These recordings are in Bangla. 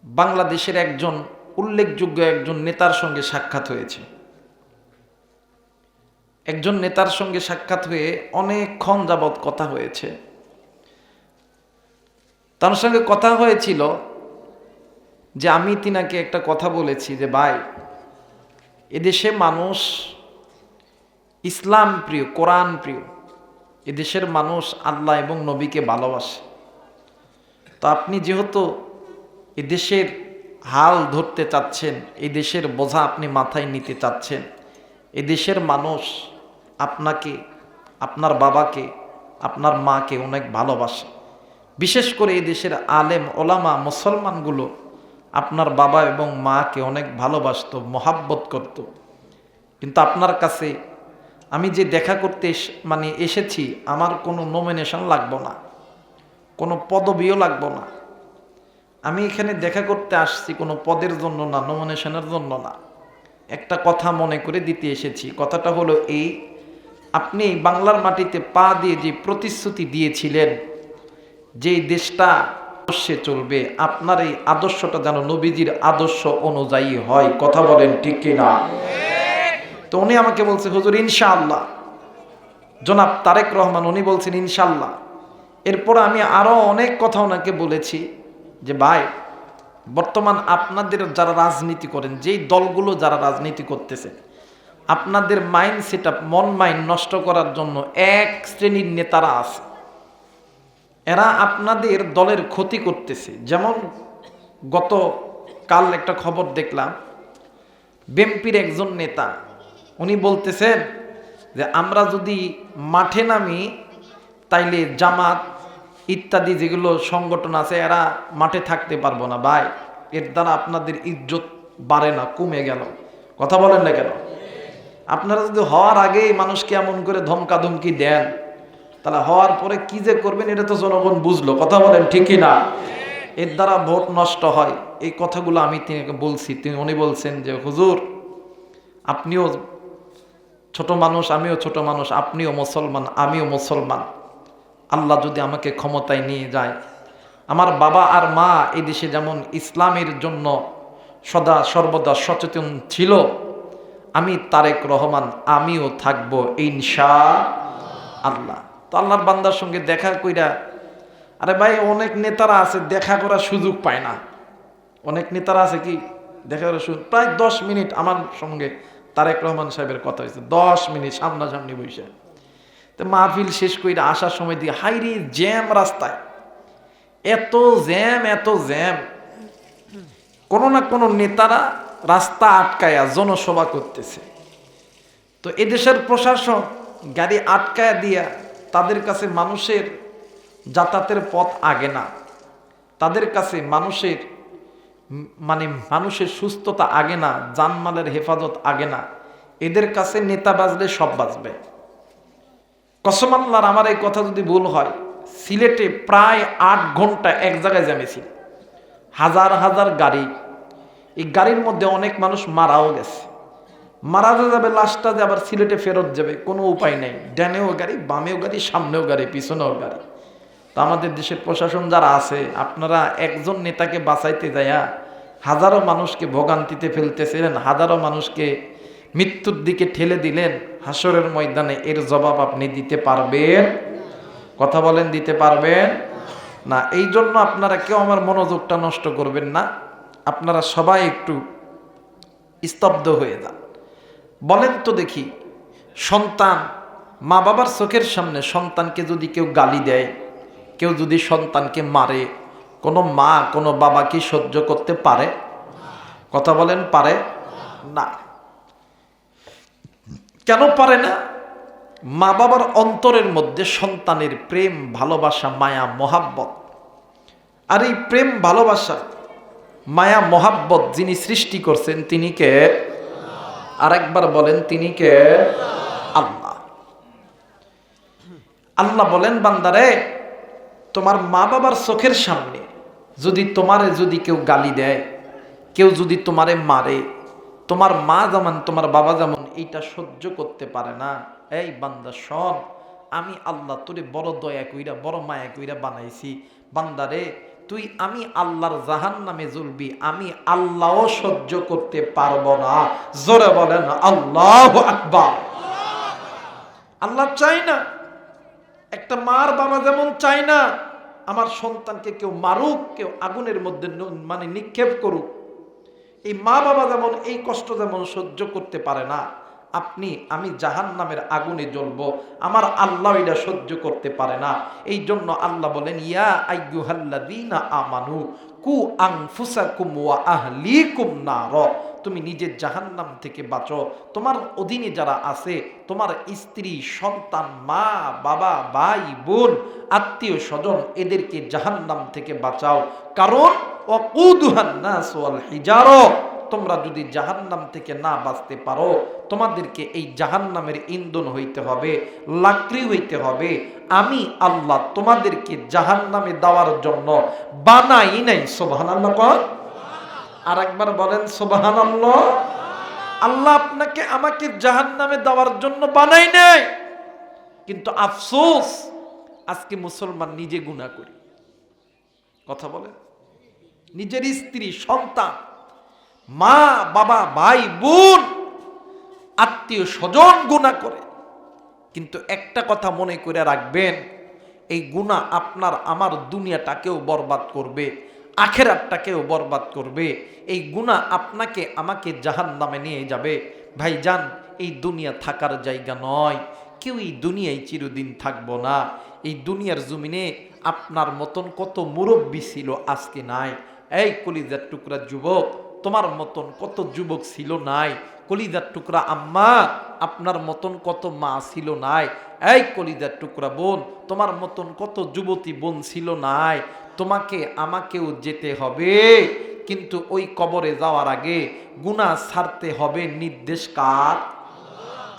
বাংলাদেশের একজন উল্লেখযোগ্য একজন নেতার সঙ্গে সাক্ষাৎ হয়েছে। একজন নেতার সঙ্গে সাক্ষাৎ হয়ে অনেকক্ষণ যাবৎ কথা হয়েছে। তার সঙ্গে কথা হয়েছিল যে আমি তিনাকে একটা কথা বলেছি যে ভাই, এদেশে মানুষ ইসলাম প্রিয়, কোরআন প্রিয়, এদেশের মানুষ আল্লাহ এবং নবীকে ভালোবাসে। তো আপনি যেহেতু এদেশের হাল ধরতে চাচ্ছেন, এই দেশের বোঝা আপনি মাথায় নিতে চাচ্ছেন, এদেশের মানুষ আপনাকে, আপনার বাবাকে, আপনার মাকে অনেক ভালোবাসে। বিশেষ করে এই দেশের আলেম ওলামা মুসলমানগুলো আপনার বাবা এবং মাকে অনেক ভালোবাসতো, মহাব্বত করত। কিন্তু আপনার কাছে আমি যে দেখা করতে এসেছি, আমার কোনো নমিনেশন লাগবে না, কোনো পদবিও লাগবে না। আমি এখানে দেখা করতে আসছি কোনো পদের জন্য না, নমিনেশনের জন্য না। একটা কথা মনে করে দিতে এসেছি। কথাটা হলো এই, আপনি বাংলার মাটিতে পা দিয়ে যে প্রতিশ্রুতি দিয়েছিলেন যে দেশটা আদর্শে চলবে, আপনার এই আদর্শটা যেন নবীজির আদর্শ অনুযায়ী হয়। কথা বলেন ঠিক কিনা? তো উনি আমাকে বলছে হুজুর ইনশাআল্লাহ, জনাব তারেক রহমান উনি বলছেন ইনশাআল্লাহ। এরপর আমি আরো অনেক কথা ওনাকে বলেছি যে ভাই, বর্তমান আপনাদের যারা রাজনীতি করেন, যেই দলগুলো যারা রাজনীতি করতেছে, আপনাদের মাইন্ড সেট আপ, মন মাইন্ড নষ্ট করার জন্য এক শ্রেণীর নেতারা আছে। এরা আপনাদের দলের ক্ষতি করতেছে। যেমন গতকাল একটা খবর দেখলাম, বিএনপির একজন নেতা উনি বলতেছেন যে আমরা যদি মাঠে নামি তাইলে জামাত ইত্যাদি যেগুলো সংগঠন আছে এরা মাঠে থাকতে পারবো না। ভাই, এর দ্বারা আপনাদের ইজ্জত বাড়ে না, কমে গেল। কথা বলেন না কেন? আপনারা যদি হওয়ার আগেই মানুষকে এমন করে ধমকাধমকি দেন, তাহলে হওয়ার পরে কি যে করবেন এটা তো জনগণ বুঝলো। কথা বলেন ঠিক না? এর দ্বারা ভোট নষ্ট হয়। এই কথাগুলো আমি তিনি বলছি। উনি বলছেন যে হুজুর, আপনিও ছোট মানুষ, আমিও ছোট মানুষ, আপনিও মুসলমান, আমিও মুসলমান। আল্লাহ যদি আমাকে ক্ষমতায় নিয়ে যায়, আমার বাবা আর মা এই দেশে যেমন ইসলামের জন্য সদা সর্বদা সচেতন ছিল, আমি তারেক রহমান আমিও থাকবো ইনশাআল্লাহ। তো আল্লাহর বান্দার সঙ্গে দেখা কইরা, আরে ভাই অনেক নেতারা আছে দেখা করার সুযোগ পায় না। অনেক নেতারা আছে কি দেখা করার সুযোগ, প্রায় 10 মিনিট আমার সঙ্গে তারেক রহমান সাহেবের কথা হয়েছে, 10 মিনিট সামনাসামনি বসে। তো মাহফিল শেষ কইরা আসার সময় দিয়ে হাইরে জ্যাম রাস্তায়, এত জ্যাম এত জ্যাম। কোনো না কোনো নেতারা রাস্তা আটকায়া জনসভা করতেছে। তো এদেশের প্রশাসন গাড়ি আটকায়া দিয়া, তাদের কাছে মানুষের যাতায়াতের পথ আগে না, তাদের কাছে মানুষের সুস্থতা আগে না, জানমালের হেফাজত আগে না। এদের কাছে নেতা বাজলে সব বাজবে। কসম আল্লাহর, আমার এই কথা যদি ভুল হয়, সিলেটে প্রায় 8 ঘন্টা এক জায়গায় জ্যামেছিল, হাজার হাজার গাড়ি। এই গাড়ির মধ্যে অনেক মানুষ মারাও গেছে। মারা যাবে, লাশটা যে আবার সিলেটে ফেরত যাবে, কোনো উপায় নেই। ডানেও গাড়ি, বামেও গাড়ি, সামনেও গাড়ি, পিছনেও গাড়ি। তো আমাদের দেশের প্রশাসন যারা আছে, আপনারা একজন নেতাকে বাঁচাইতে যায়া হাজারো মানুষকে ভোগান্তিতে ফেলতেছিলেন, হাজারো মানুষকে মৃত্যুর দিকে ঠেলে দিলেন। হাসরের ময়দানে এর জবাব আপনি দিতে পারবেন? কথা বলেন, দিতে পারবেন না? এই জন্য আপনারা কেউ আমার মনোযোগটা নষ্ট করবেন না। আপনারা সবাই একটু স্তব্ধ হয়ে যান। বলেন তো দেখি, সন্তান মা বাবার চোখের সামনে সন্তানকে যদি কেউ গালি দেয়, কেউ যদি সন্তানকে মারে, কোনো মা কোনো বাবা কি সহ্য করতে পারে? কথা বলেন, পারে না। কেন পারে না? মা বাবার অন্তরের মধ্যে সন্তানের প্রেম, ভালোবাসা, মায়া, মহাব্বত। আর এই প্রেম, ভালোবাসা, মায়া, মহাব্বত যিনি সৃষ্টি করছেন তিনি কে? আরেকবার বলেন, তিনি কে? আল্লাহ। আল্লাহ বলেন, বান্দারে, তোমার মা বাবার চোখের সামনে যদি কেউ গালি দেয়, কেউ যদি তোমারে মারে, তোমার মা যেমন তোমার বাবা যেমন এইটা সহ্য করতে পারে না, এই বান্দা শোন, আমি আল্লাহ তোরে বড় দয়া কইরা, বড় মায়া কইরা বানাইছি। বান্দারে, তুই আমি আল্লাহর জাহান্নামে জ্বলবি, আমি আল্লাহও সহ্য করতে পারবো না। জোরে বলেন আল্লাহু আকবার। আল্লাহ চাই না, একটা মার বাবা যেমন চায় না আমার সন্তানকে কেউ মারুক, কেউ আগুনের মধ্যে মানে নিক্ষেপ করুক, এই মা বাবা যেমন এই কষ্ট যেমন সহ্য করতে পারে না, আপনি আমি জাহান্নামের আগুনে জ্বলবো, আমার আল্লাহ এটা সহ্য করতে পারে না। এই জন্য আল্লাহ বলেন ইয়া আইয়ুহাল্লাযীনা আমানু কু আনফুসাকুম ওয়া আহলিকুম নার, তুমি নিজের জাহান্নাম থেকে বাঁচো, তোমার অধীনে যারা আছে, তোমার স্ত্রী সন্তান মা বাবা ভাই বোন আত্মীয় স্বজন, এদেরকে জাহান্নাম থেকে বাঁচাও। কারণ ওয়াকুদুহান নাস ওয়াল হিজারা, তোমরা যদি জাহান্নাম থেকে না বাঁচতে পারো, তোমাদেরকে এই জাহান্নামের ইন্ধন হইতে হবে, লাকড়ি হইতে হবে। আমি আল্লাহ তোমাদেরকে জাহান্নামে দেওয়ার জন্য বানাই নাই। সুবহানাল্লাহ কোন? আর একবার বলেন সুবহানাল্লাহ। আল্লাহ আপনাকে আমাকে জাহান্নামে দেওয়ার জন্য বানাই নাই। কিন্তু আফসোস, আজকে মুসলমান নিজে গুনাহ করি। কথা বলেন, নিজের স্ত্রী সন্তান মা বাবা ভাই বোন আত্মীয় স্বজন গুনাহ করে। কিন্তু একটা কথা মনে করে রাখবেন, এই গুনাহ আপনার আমার দুনিয়াটাকেও বরবাদ করবে, আখেরাতটাকেও বরবাদ করবে। এই গুনাহ আপনাকে আমাকে জাহান্নামে নিয়ে যাবে। ভাইজান, এই দুনিয়া থাকার জায়গা নয়, কেউ এই দুনিয়ায় চিরদিন থাকবো না। এই দুনিয়ার জমিনে আপনার মতন কত মুরব্বী ছিল, আজকে নাই। এই কলিজার টুকরা যুবক, তোমার মতন কত যুবক ছিল, নাই। কলিজার টুকরা আম্মা, আপনার মতন কত মা ছিল, নাই। এই কলিজার টুকরা বোন, তোমার মতন কত যুবতী বোন ছিল, নাই। তোমাকে আমাকেও যেতে হবে, কিন্তু ওই কবরে যাওয়ার আগে গুনাহ ছাড়তে হবে। নির্দেশ কার?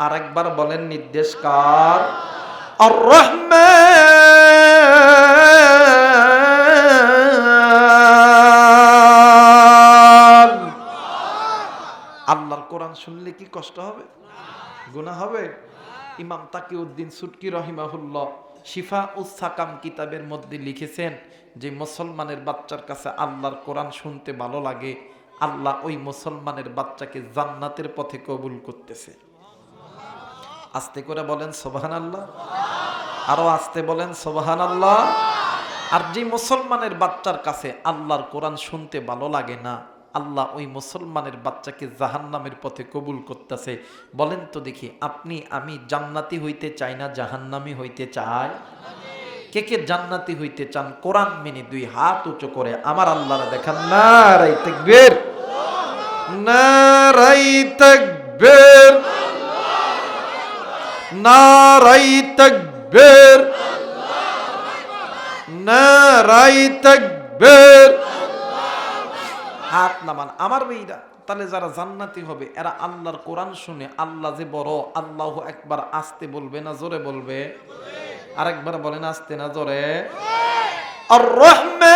আর একবার বলেন নির্দেশ কার? আর রহমান। আল্লাহর কোরআন শুনলে কি কষ্ট হবে? গুনাহ হবে? ইমাম তাকিউদ্দিন সুটকি রহিমাহুল্লাহ শিফা উস সাকাম কিতাবের মধ্যে লিখেছেন যে মুসলমানের বাচ্চার কাছে আল্লাহর কোরআন শুনতে ভালো লাগে, আল্লাহ ওই মুসলমানের বাচ্চাকে জান্নাতের পথে কবুল করতেছে। আস্তে করে বলেন সুবহানাল্লাহ, আরো আস্তে বলেন সুবহানাল্লাহ। আর যে মুসলমানের বাচ্চার কাছে আল্লাহর কোরআন শুনতে ভালো লাগে না, আল্লাহ ওই মুসলমানের বাচ্চাকে জাহান্নামের পথে কবুল করতেছে। বলেন তো দেখি, আপনি আমি জান্নাতি হইতে চাই না জাহান্নামী হইতে চাই? কে কে জান্নাতি হইতে চান? কোরআন মেনে দুই হাত উঁচু করে আমার আল্লাহর দেখান। নারায়ে তাকবীর, নারায়ে তাকবীর, নারায়ে তাকবীর, নারায়ে তাকবীর। হাত নামান আমার ভাইরা। তাহলে যারা জান্নাতি হবে এরা আল্লাহর কোরআন শুনে আল্লাহ যে বড়, আল্লাহু আকবার আস্তে বলবে না জোরে বলবে? আরেকবার বলেন আস্তে না জোরে? আর রহমান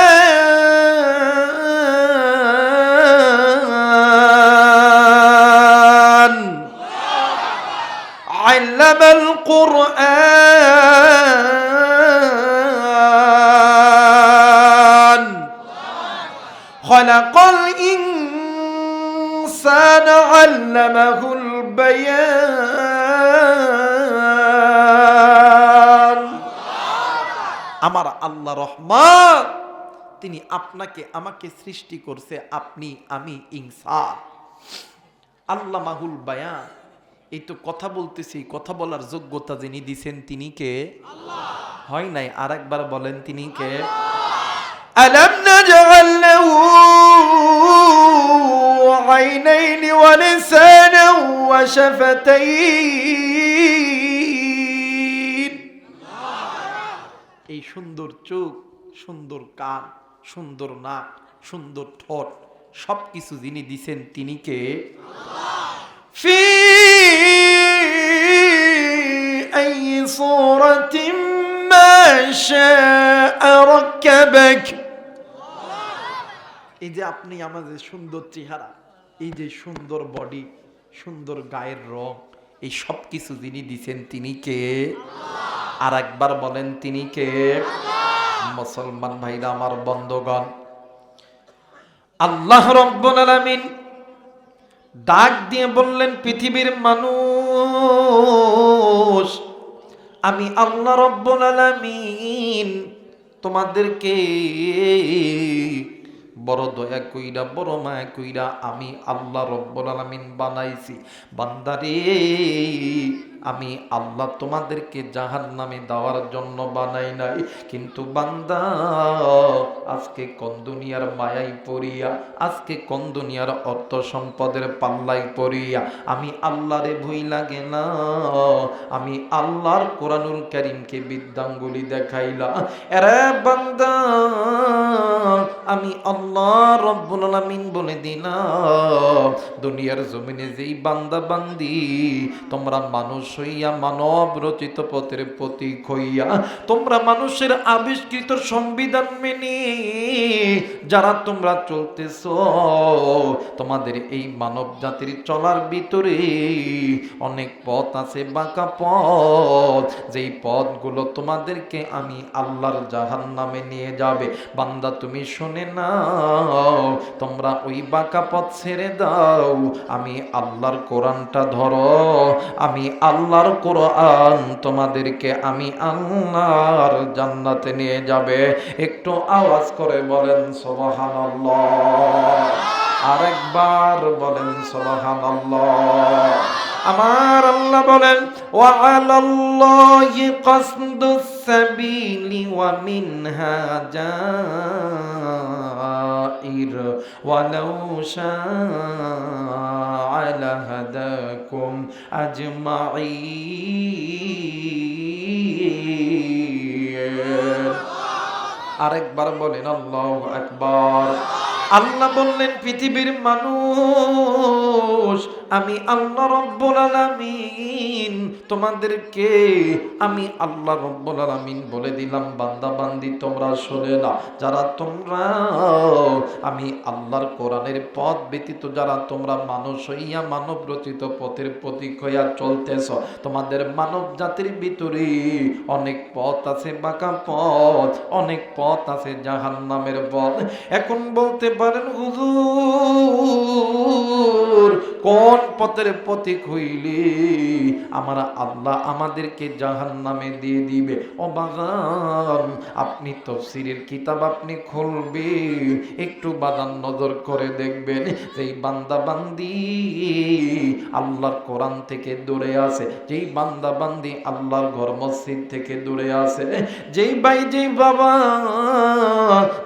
আল্লামাল কুরআন খালাকাল ইনসানা আল্লামাহুল বায়ান। আমার আল্লাহ রহমান, তিনি আপনাকে আমাকে সৃষ্টি করছে, আপনি আমি ইনসান। আল্লামাহুল বায়ান, এই তো কথা বলতেছি, কথা বলার যোগ্যতা যিনি দিছেন তিনি কে? আল্লাহ। হয় নাই? আরেকবার বলেন তিনি কে? আলাম নাজআল লাহু আইনাইনি ওয়া লিসানান ওয়া শাফাতাইন। এই সুন্দর চোখ, সুন্দর কান, সুন্দর নাক, সুন্দর ঠোঁট, সবকিছু যিনি দিছেন তিনি কে? আল্লাহ। ফি আই সূরাতিন মা শাআ রাক্কাবাক। এই যে আপনি আমাদের সুন্দর চেহারা, এই যে সুন্দর বডি, সুন্দর গায়ের রং, এই সব কিছু যিনি দিছেন তিনি কে? আর একবার বলেন তিনি কে? মুসলমান ভাইরা আমার, বন্ধুগণ, আল্লাহ রাব্বুল আলামিন ডাক দিয়ে বললেন, পৃথিবীর মানুষ, আমি আল্লাহ রাব্বুল আলামিন তোমাদেরকে বড় দয়া কইরা, বড় মায়া কইরা আমি আল্লাহ রাব্বুল আলামিন বানাইছি। বান্দারে, আমি আল্লাহ তোমাদেরকে জাহান্নামে দেওয়ার জন্য বানাই নাই। কিন্তু বান্দা, আজকে কোন দুনিয়ার মায়াই পড়িয়া, আজকে কোন দুনিয়ার অর্থ সম্পদের পাল্লাই পড়িয়া আমি আল্লাহরে ভুইলা গেলাম। আমি আল্লাহর কোরআনুল কারীমকে বিদ্যাঙ্গুলি দেখাইলা। এরে বান্দা, আমি আল্লাহ রাব্বুল আলামিন বলে দিলাম, দুনিয়ার জমিনে যেই বান্দা বান্দি তোমরা মানুষ হইয়া, মানব রচিত পথের প্রতীক হইয়া, তোমরা মানুষের আবিষ্কৃত সংবিধান মেনে যারা তোমরা চলতেছ, তোমাদের এই মানব জাতির চলার ভিতরে অনেক পথ আছে, বাঁকা পথ, যেই পথগুলো তোমাদেরকে আমি আল্লাহর জাহান্নামে নিয়ে যাবে। বান্দা তুমি শুনে নাও, তোমরা ওই বাঁকা পথ ছেড়ে দাও, আমি আল্লাহর কোরআনটা ধরো। আমি আল্লাহর কোরআন তোমাদেরকে আমি আল্লাহর জান্নাতে নিয়ে যাবে। একটু আওয়াজ করে বলেন সুবহানাল্লাহ। আরেকবার বলেন সুবহানাল্লাহ। আমার আল্লাহ বলেন, ওয়া আলাল্লাহি কাসদুস সাবিলি ওয়া মিনহা জাইর ওয়ালাউ শাআ লাহাদাকুম আজমাইন। আরেকবার বলেন আল্লাহু আকবার। আল্লাহ বললেন, পৃথিবীর মানুষ, আমি আল্লাহ রাব্বুল আলামিন তোমাদেরকে আমি আল্লাহ রাব্বুল আলামিন বলে দিলাম, বান্দা বান্দি তোমরা শুনে না, যারা তোমরা আমি আল্লাহর কোরআনের পথ ব্যতীত যারা তোমরা মানুষ হইয়া, মানব রচিত পথের প্রতীক হইয়া চলতেছ, তোমাদের মানব জাতির ভিতরে অনেক পথ আছে, বাঁকা পথ, অনেক পথ আছে জাহান্নামের পথ। এখন বলতে পারেন, হুজুর কোন পথের প্রতীক হইলে আমরা আল্লাহ আমাদেরকে জাহান্নামে দিয়ে দিবে? ও বাগান, আপনি তাফসীরের কিতাব আপনি খুলবেন, একটু বাদান নজর করে দেখবেন, যেই বান্দা বান্দি আল্লাহর কোরআন থেকে দূরে আছে, যেই বান্দা বান্দি আল্লাহর ঘর মসজিদ থেকে দূরে আছে, যেই ভাই যেই বাবা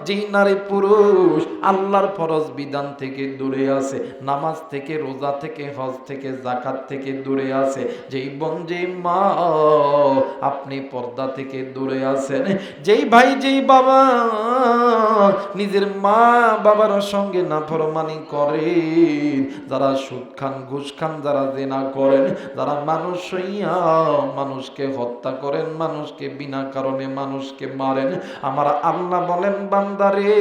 যেই নারী পুরুষ আল্লাহর ফরজ বিধান থেকে দূরে আছে, নামাজ থেকে, রোজা থেকে, হজ থেকে, যাকাত থেকে দূরে আছে, যেই বোন যেই মা আপনি পর্দা থেকে দূরে আছেন, যেই ভাই যেই বাবা নিজের মা বাবার সঙ্গে নাফরমানি করেন, যারা সুদ খান, ঘুষ খান, যারা জিনা করেন, যারা মানুষ হইয়া মানুষকে হত্যা করেন, মানুষকে বিনা কারণে মানুষকে মারেন, আমার আল্লাহ বলেন, বান্দারে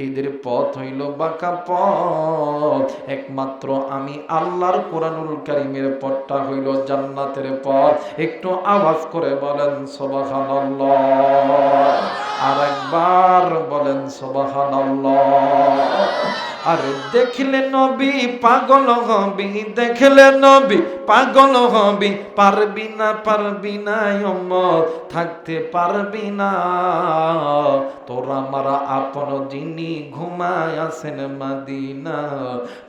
এদের পথ হইল বাঁকা পথ, একমাত্র আমি আল্লাহর কোরআনুল কারীমের পথটা হইল জান্নাতের পথ। একটু আওয়াজ করে বলেন সুবহানাল্লাহ। আরেকবার বলেন সুবহানাল্লাহ। আরে দেখলে নবী পাগল হবি, দেখলে নবী পাগল হবি, পারবি না, পারবি না উম্মত, থাকতে পারবি না। তোরা মারা আপন যিনি ঘুমায় আছেন মদিনা,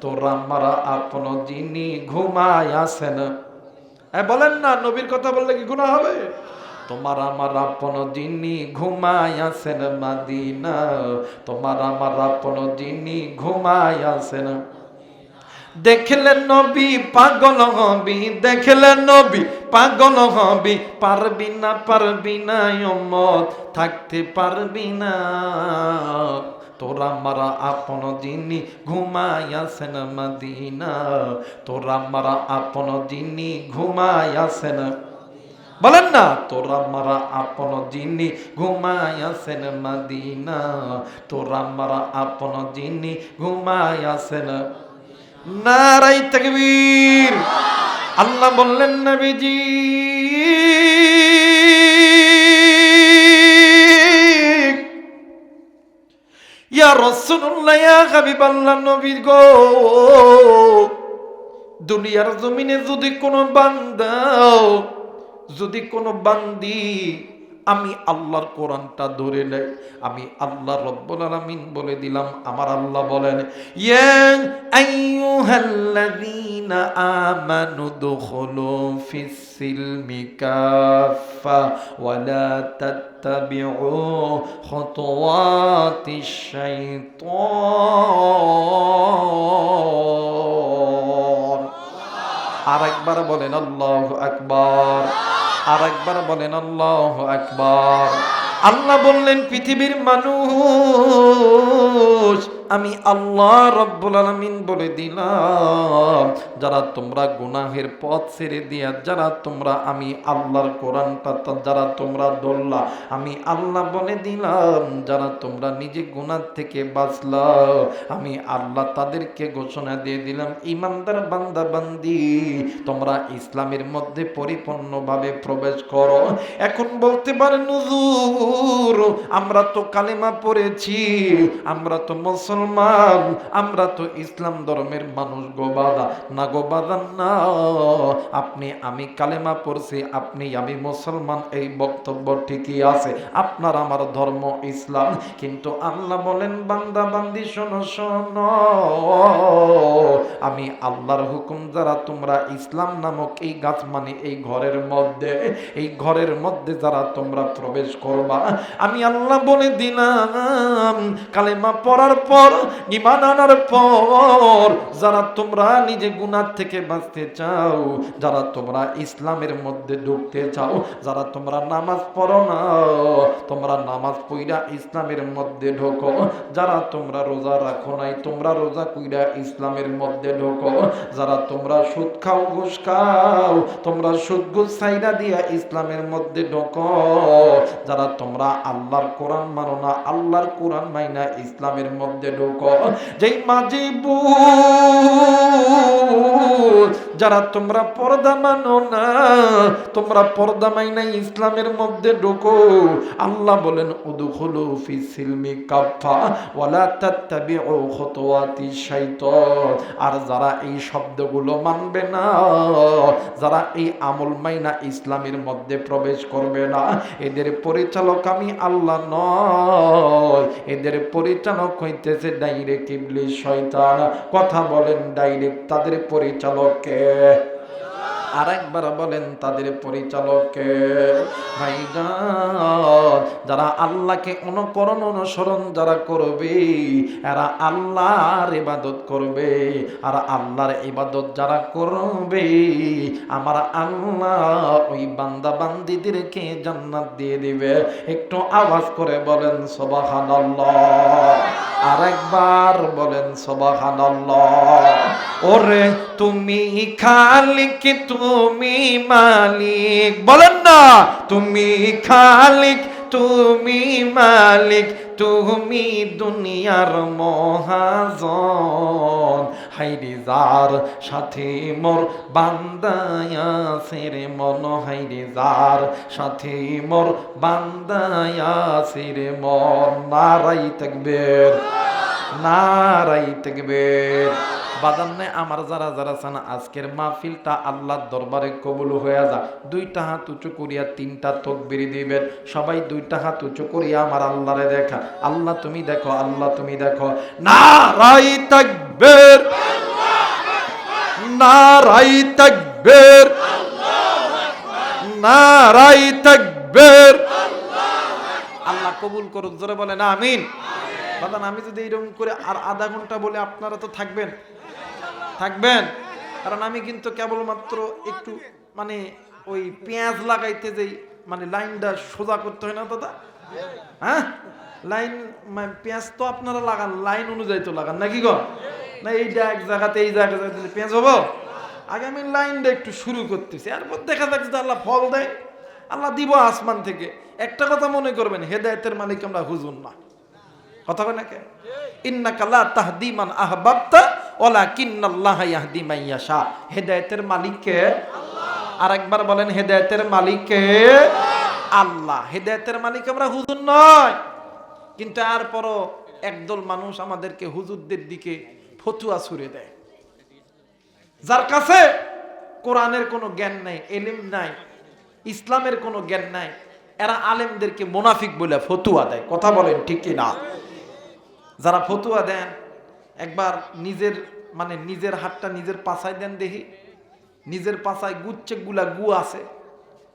তোরা মারা আপন যিনি ঘুমায় আছেন। বলেন না, নবীর কথা বললে কি গুনাহ হবে? তোমার আমার আপন যিনি ঘুমায় আছেন মদিনা, তোমার আমার আপন যিনি ঘুমায় আছেন। দেখলে নবী পাগল হবি, দেখলে নবী পাগল হবি, পারবি না, পারবি না উম্মত, থাকতে পারবি না। তোরা মারা আপন যিনি ঘুমায় আছেন মদিনা, তোরা মারা আপন যিনি ঘুমায় আছেন। বলেন না, তোরা মারা আপন যিনি ঘুমায় আছেন মদিনা, তোরা মারা আপন যিনি ঘুমায় আছেন। নারায়ে তাকবীর। আল্লাহ বললেন, নবীজি ইয়া রাসূলুল্লাহ, ইয়া হাবিবাল্লাহ, নবীর গো, দুনিয়ার জমিনে যদি কোনো বান্দা, যদি কোনো বান্দি আমি আল্লাহর কোরআনটা ধরে নেই, আমি আল্লাহ রব্বুল আলামিন বলে দিলাম, আমার আল্লাহ বলেন, ইয়া আইয়ুহাল্লাযীনা আমানু দুখুলু ফিস সিলমি কাফা ওয়া লা তাত্তাবিউ খুতুওয়াতিশ শাইতান। আরেকবার বলেন আল্লাহু আকবার, আরেকবার বলেন আল্লাহু আকবার। আল্লাহ বললেন, পৃথিবীর মানুষ, আমি আল্লাহ রব্বুল আলামিন বলে দিলাম, যারা তোমরা গুনাহের পথ ছেড়ে দিয়া, যারা তোমরা আমি আল্লাহর কোরআনটা যারা তোমরা ধরলা, আমি আল্লাহ বলে দিলাম, যারা তোমরা নিজে গুনাহ থেকে বাঁচলা, আমি আল্লাহ তাদেরকে ঘোষণা দিয়ে দিলাম, ইমানদার বান্দা বান্দি, তোমরা ইসলামের মধ্যে পরিপূর্ণভাবে প্রবেশ করো। এখন বলতে পারেন, হুজুর আমরা তো কালেমা পড়েছি, আমরা তো মুসলমান, আমরা তো ইসলাম ধর্মের মানুষ গো বাবা। না গো বাবা না, আপনি আমি কালেমা পড়ছি, আপনি আমি মুসলমান, এই বক্তব্য ঠিকই আছে, আপনার আমার ধর্ম ইসলাম, কিন্তু আল্লাহ বলেন, বান্দা বান্দি শোনো শোনো, আমি আল্লাহর হুকুম যারা তোমরা ইসলাম নামক এই গাছ মানে এই ঘরের মধ্যে, এই ঘরের মধ্যে যারা তোমরা প্রবেশ করবা, আমি আল্লাহ বলে দিলাম, কালেমা পড়ার পর, ঈমান আনার পর, যারা তোমরা নিজে গুনাহ থেকে বাঁচতে চাও, যারা তোমরা ইসলামের মধ্যে ঢুকতে চাও, যারা তোমরা নামাজ পড়ো না, তোমরা নামাজ পড়া ইসলামের মধ্যে ঢোকো, যারা তোমরা রোজা রাখো নাই, তোমরা রোজা কইরা ইসলামের মধ্যে ঢোকো, যারা তোমরা সুদ খাও ঘুষ খাও, তোমরা সুদ ঘুষ ছাইরা দিয়া ইসলামের মধ্যে ঢোকো, যারা তোমরা আল্লাহর কোরআন মানো না, আল্লাহর কোরআন মাইনা ইসলামের মধ্যে ঢোকো, যেই মাঝি যারা তোমরা পর্দা মানো না, তোমরা পর্দা মাইনা ইসলামের মধ্যে ঢোকো, আল্লাহ বলেন, উদখুলু ফিস সিলমি কাফা ওয়া লা তাত্তাবিউ খুতুওয়াতিশ শাইতান। আর যারা এই শব্দগুলো মানবে না, যারা এই আমল মাইনা ইসলামের মধ্যে প্রবেশ করবে না, এদের পরিচালক আমি আল্লাহ নয়, এদের পরিচালক হইতেছে ডাইরেক্ট ইবলিস শয়তান। কথা বলেন, ডাইরেক্ট তাদের পরিচালক কে? আরেকবার বলেন, তাদের পরিচালক কে? ভাইজান, যারা আল্লাহকে অনুকরণ অনুসরণ যারা করবে, এরা আল্লাহর ইবাদত করবে, আর আল্লাহর ইবাদত যারা করবে, আমার আল্লাহ ওই বান্দা বান্দিদেরকে জান্নাত দিয়ে দিবে। একটু আওয়াজ করে বলেন সুবহানাল্লাহ, আরেকবার বলেন সুবহানাল্লাহ। ওরে তুমি খালিক, তুমি মালিক, বলেন না, তুমি খালিক, তুমি মালিক, তুমি দুনিয়ার মহাজন, হাইরে যার সাথে মোর বান্দায়া সেরে মন, হাইরে যার সাথে মোর বান্দায়া সেরে মন। নারাই তাকবীর, নারাই তাকবীর। বাদান্নে আমার যারা যারা চান আজকের মাহফিলটা আল্লাহর দরবারে কবুল হয়ে যা, দুইটা হাত উঁচু করিয়া তিনটা তাকবীর দিবেন। সবাই দুইটা হাত উঁচু করিয়া আমার আল্লাহরে দেখা, আল্লাহ তুমি দেখো, আল্লাহ তুমি দেখো। নারাই তাকবীর, নারাই তাকবীর, নারাই তাকবীর। আল্লাহ কবুল করুক, জোরে বলেন আমিন। বাদান, আমি যদি এরকম করে আর আধা ঘন্টা বলে, আপনারা তো থাকবেন, থাকবেন, কারণ আমি কিন্তু কেবলমাত্র একটু মানে ওই পেঁয়াজ লাগাইতে যেই মানে লাইনটা সোজা করতে হয় না দাদা, হ্যাঁ, লাইন পেঁয়াজ তো আপনারা লাগান, লাইন অনুযায়ী তো লাগান নাকি গো? না এইটা এক জায়গাতে এই জায়গাতে পেঁয়াজ হবো, আগে আমি লাইনটা একটু শুরু করতেছি, এরপর দেখা যাচ্ছে যে আল্লাহ ফল দেয়, আল্লাহ দিব আসমান থেকে। একটা কথা মনে করবেন, হেদায়েতের মালিক আমরা হুজুর না, কথা বলে নাকি? ইন্নাকা লা তাহদি মান আহবাবতা ওয়ালাকিন্নাল্লাহা ইয়াহদি মান ইয়াশা। হেদায়েতের মালিক কে? আল্লাহ। আরেকবার বলেন, হেদায়েতের মালিক কে? আল্লাহ। হেদায়েতের মালিক আমরা হুজুর নয়, কিন্তু তারপরও একদল মানুষ আমাদেরকে হুজুরদের দিকে ফতুয়া ছুড়ে দেয়, যার কাছে কোরআনের কোনো জ্ঞান নাই, এলিম নাই, ইসলামের কোনো জ্ঞান নাই, এরা আলেমদেরকে মুনাফিক বলে ফতুয়া দেয়। কথা বলেন ঠিক কি না? যারা ফতুয়া দেন একবার নিজের হাতটা নিজের পাছায় দেন দেখি। নিজের পাছায় গুচ্ছে গুলা গু আছে,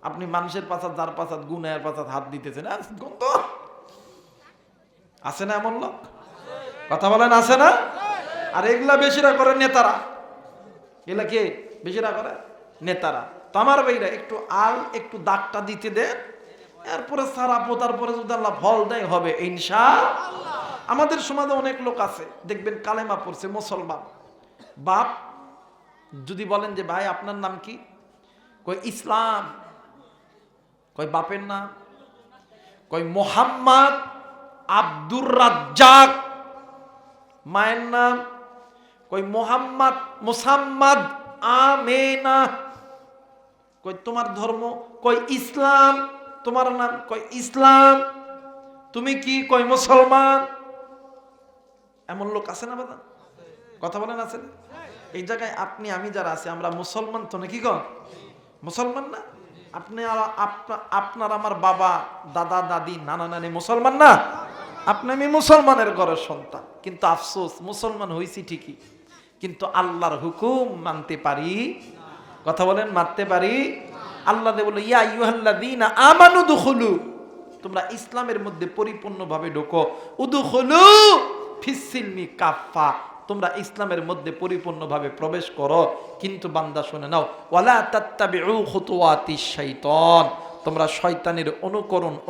আপনি মানুষের পাছাত, যার পাছাত গু নাই, পাছাত হাত দিতেছেন, গন্ধ আছে না এমন লোক? কথা বলেন আছে না? আর এগুলা বেশিরা করে নেতারা। এগুলা কে বেশিরা করে? নেতারা। তো আমার ভাইরা একটু দাগটা দিতে দেন, এরপরে সারা পোতার পরে যদি আল্লাহ ফল দেয় হবে ইনশাআল্লাহ। আমাদের সমাজে অনেক লোক আছে দেখবেন কালেমা পড়ছে, মুসলমান। বাপ যদি বলেন যে ভাই আপনার নাম কি, কই ইসলাম, কই বাপের নাম, কই মোহাম্মদ আব্দুর রাজ্জাক, মায়ের নাম কই মোহাম্মদ মুসাম্মদ আমেনা, কই তোমার ধর্ম, কই ইসলাম, তোমার নাম, কই ইসলাম, তুমি কি, কই মুসলমান। এমন লোক আছে না বাবা? কথা বলেন আছে না? এই জায়গায় আপনি আমি যারা আছে আমরা মুসলমান তো নাকি গো? মুসলমান না? আপনার আমার বাবা দাদা দাদি নানা নানি মুসলমান না? আপনি আমি মুসলমানের ঘরের সন্তান, কিন্তু আফসোস মুসলমান হইছি ঠিকই, কিন্তু আল্লাহর হুকুম মানতে পারি। কথা বলেন মানতে পারি? আল্লাহ বলে ইয়া আইয়ুহাল্লাযীনা আমানু দুখুলু, তোমরা ইসলামের মধ্যে পরিপূর্ণভাবে ঢোকো। উদুখুলু ফিস-সিলমি কাফা, তোমরা ইসলামের মধ্যে পরিপূর্ণভাবে প্রবেশ করো। কিন্তু বান্দা শুনে নাও, ওয়ালা তাত্তাবিউ খুতুওয়াতিশ শাইতান, তোমরা শয়তানের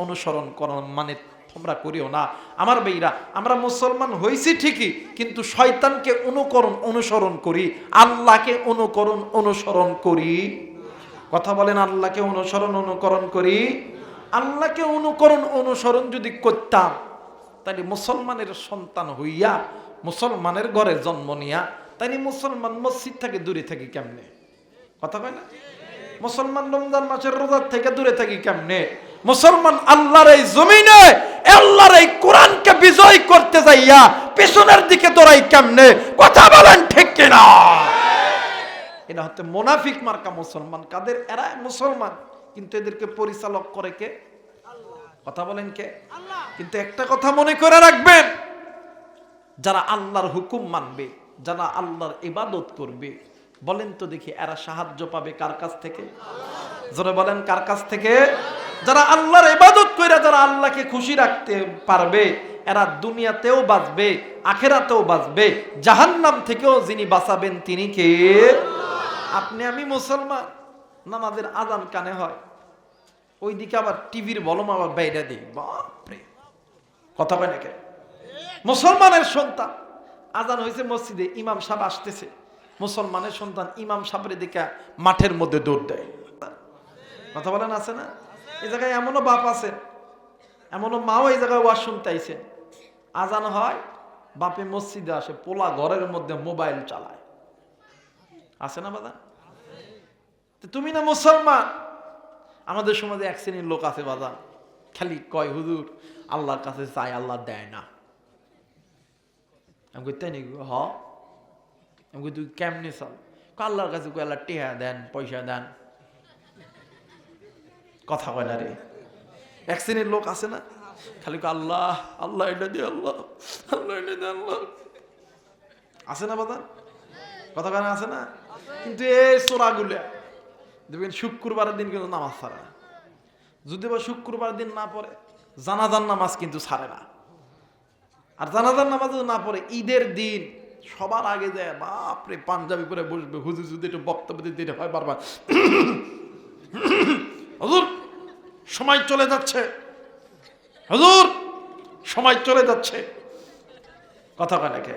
অনুসরণ করো, মানে তোমরা করিও না। আমার ভাইরা, আমরা মুসলমান হইছি ঠিকই, কিন্তু শয়তানকে অনুসরণ করি, আল্লাহকে অনুসরণ করি। কথা বলেন আল্লাহকে অনুকরণ করি। আল্লাহকে অনুসরণ যদি করতাম, তাহলে মুসলমানের সন্তান হইয়া, মুসলমানের ঘরে জন্ম নিয়া, তাইলে মুসলমান মসজিদ থেকে দূরে থাকি কেমনে? কথা কয় না? মুসলমান রমজান মাসের রোজার থেকে দূরে থাকি কেমনে? মুসলমান আল্লাহর এই জমিনে আল্লাহর এই কোরআনকে বিজয় করতে যাইয়া পেছনের দিকে দৌড়াই কেমনে? কথা বলেন ঠিক কিনা? এটা হচ্ছে মুনাফিক মার্কা মুসলমান। কাদের? এরা মুসলমান, কিন্তু এদেরকে পরিচালক করে কে? কথা বলেন কে? কিন্তু একটা কথা মনে করে রাখবেন, যারা আল্লাহর হুকুম মানবে, যারা আল্লাহর ইবাদত করবে, বলেন তো দেখি এরা সাহায্য পাবে কার কাছ থেকে? জোরে বলেন কার কাছ থেকে? যারা আল্লাহর ইবাদত করে, যারা আল্লাহকে খুশি রাখতে পারবে, এরা দুনিয়াতেও বাঁচবে, আখেরাতেও বাঁচবে, জাহান্নাম থেকেও যিনি বাঁচাবেন তিনি কে? আপনি আমি মুসলমান, নামাজের আজান কানে হয়, ওইদিকে আবার টিভির ভলিউম আবার বাইরে দিই, বাপরে। কথা কয় নাকি? মুসলমানের সন্তান, আজান হয়েছে মসজিদে, ইমাম সাহেব আসতেছে, মুসলমানের সন্তান ইমাম সাহেবের দিকে মাঠের মধ্যে দৌড় দেয়। কথা বলেন আছে না? এই জায়গায় এমনও বাপ আছে, এমনও মাও এই জায়গায় ওয়াজ শুনতে আইছে, আজান হয়, বাপে মসজিদে আসে, পোলা ঘরের মধ্যে মোবাইল চালায়। আছে না বাদা? তুমি না মুসলমান। আমাদের সমাজে এক শ্রেণীর লোক আছে বাদা, খালি কয় হুজুর আল্লাহর কাছে চাই, আল্লাহ দেয় না। আমি কই তাই নাকি? হ। আমি কই তুই কেমনে চাল? আল্লাহর কাছে কই আল্লাহ টেহা দেন, পয়সা দেন। কথা কয় না রে। এক শ্রেণীর লোক আছে না, খালি আল্লাহ আল্লাহ এটা দিয়ে, আল্লাহ আল্লাহ এটা দিয়ে, আল্লাহ। আছে না বাদা? কথা কয় না? আছে না? কিন্তু এই চোরাগুলা দেখবেন শুক্রবারের দিন কিন্তু নামাজ ছাড়ে না। যদি বা শুক্রবার দিন না পড়ে, জানাজার নামাজ কিন্তু ছাড়ে না। আর জানাজার নামাজ না পড়ে, ঈদের দিন সবার আগে যায়, বাপরে পাঞ্জাবি পরে বসবে, হুজুর যদি একটু বক্তব্য দিতে হয় বারবার, হুজুর সময় চলে যাচ্ছে, হুজুর সময় চলে যাচ্ছে। কথা কয় নাকি?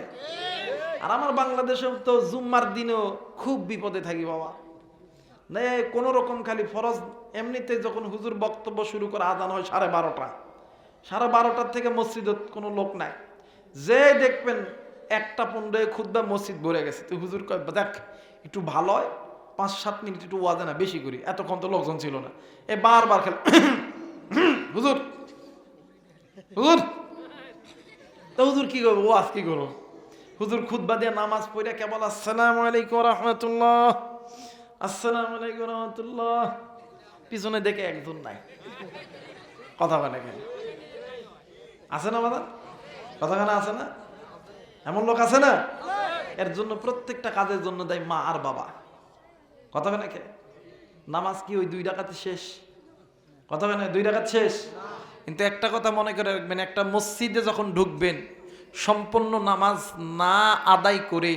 আর আমার বাংলাদেশে তো জুম্মার দিনেও খুব বিপদে থাকি বাবা। না কোন রকম খালি ফরজ, এমনিতে যখন হুজুর বক্তব্য শুরু করে আজান হয় 12:30, 12:30 থেকে মসজিদে কোনো লোক নাই। যে দেখবেন 1:15 খুতবা মসজিদ ভরে গেছে, তো হুজুর কয় দেখ একটু ভালো হয় 5-7 মিনিট একটু ওয়াজ না বেশি করি, এতক্ষণ তো লোকজন ছিল না। এ বারবার খেল হুজুর হুজুর তো হুজুর কি করবো, ও আজ কি করবো? হুজুর খুতবা দিয়ে নামাজ পড়ে কেবল আসসালামু আলাইকুম রহমতুল্লাহ, আসসালামু আলাইকুম রহমতুল্লাহ, পিছনে দেখে একজন নাই, কথা বলে কেন? আছে না বাদান? কথাখানা আছে না? এমন লোক আছে না? এর জন্য প্রত্যেকটা কাজের জন্য দেয় মা আর বাবা। কথা বলে কে? নামাজ কি ওই 2 রাকাতে শেষ? কথা বলে 2 রাকাত শেষ? কিন্তু একটা কথা মনে করে রাখবেন, একটা মসজিদে যখন ঢুকবেন, সম্পূর্ণ নামাজ না আদায় করে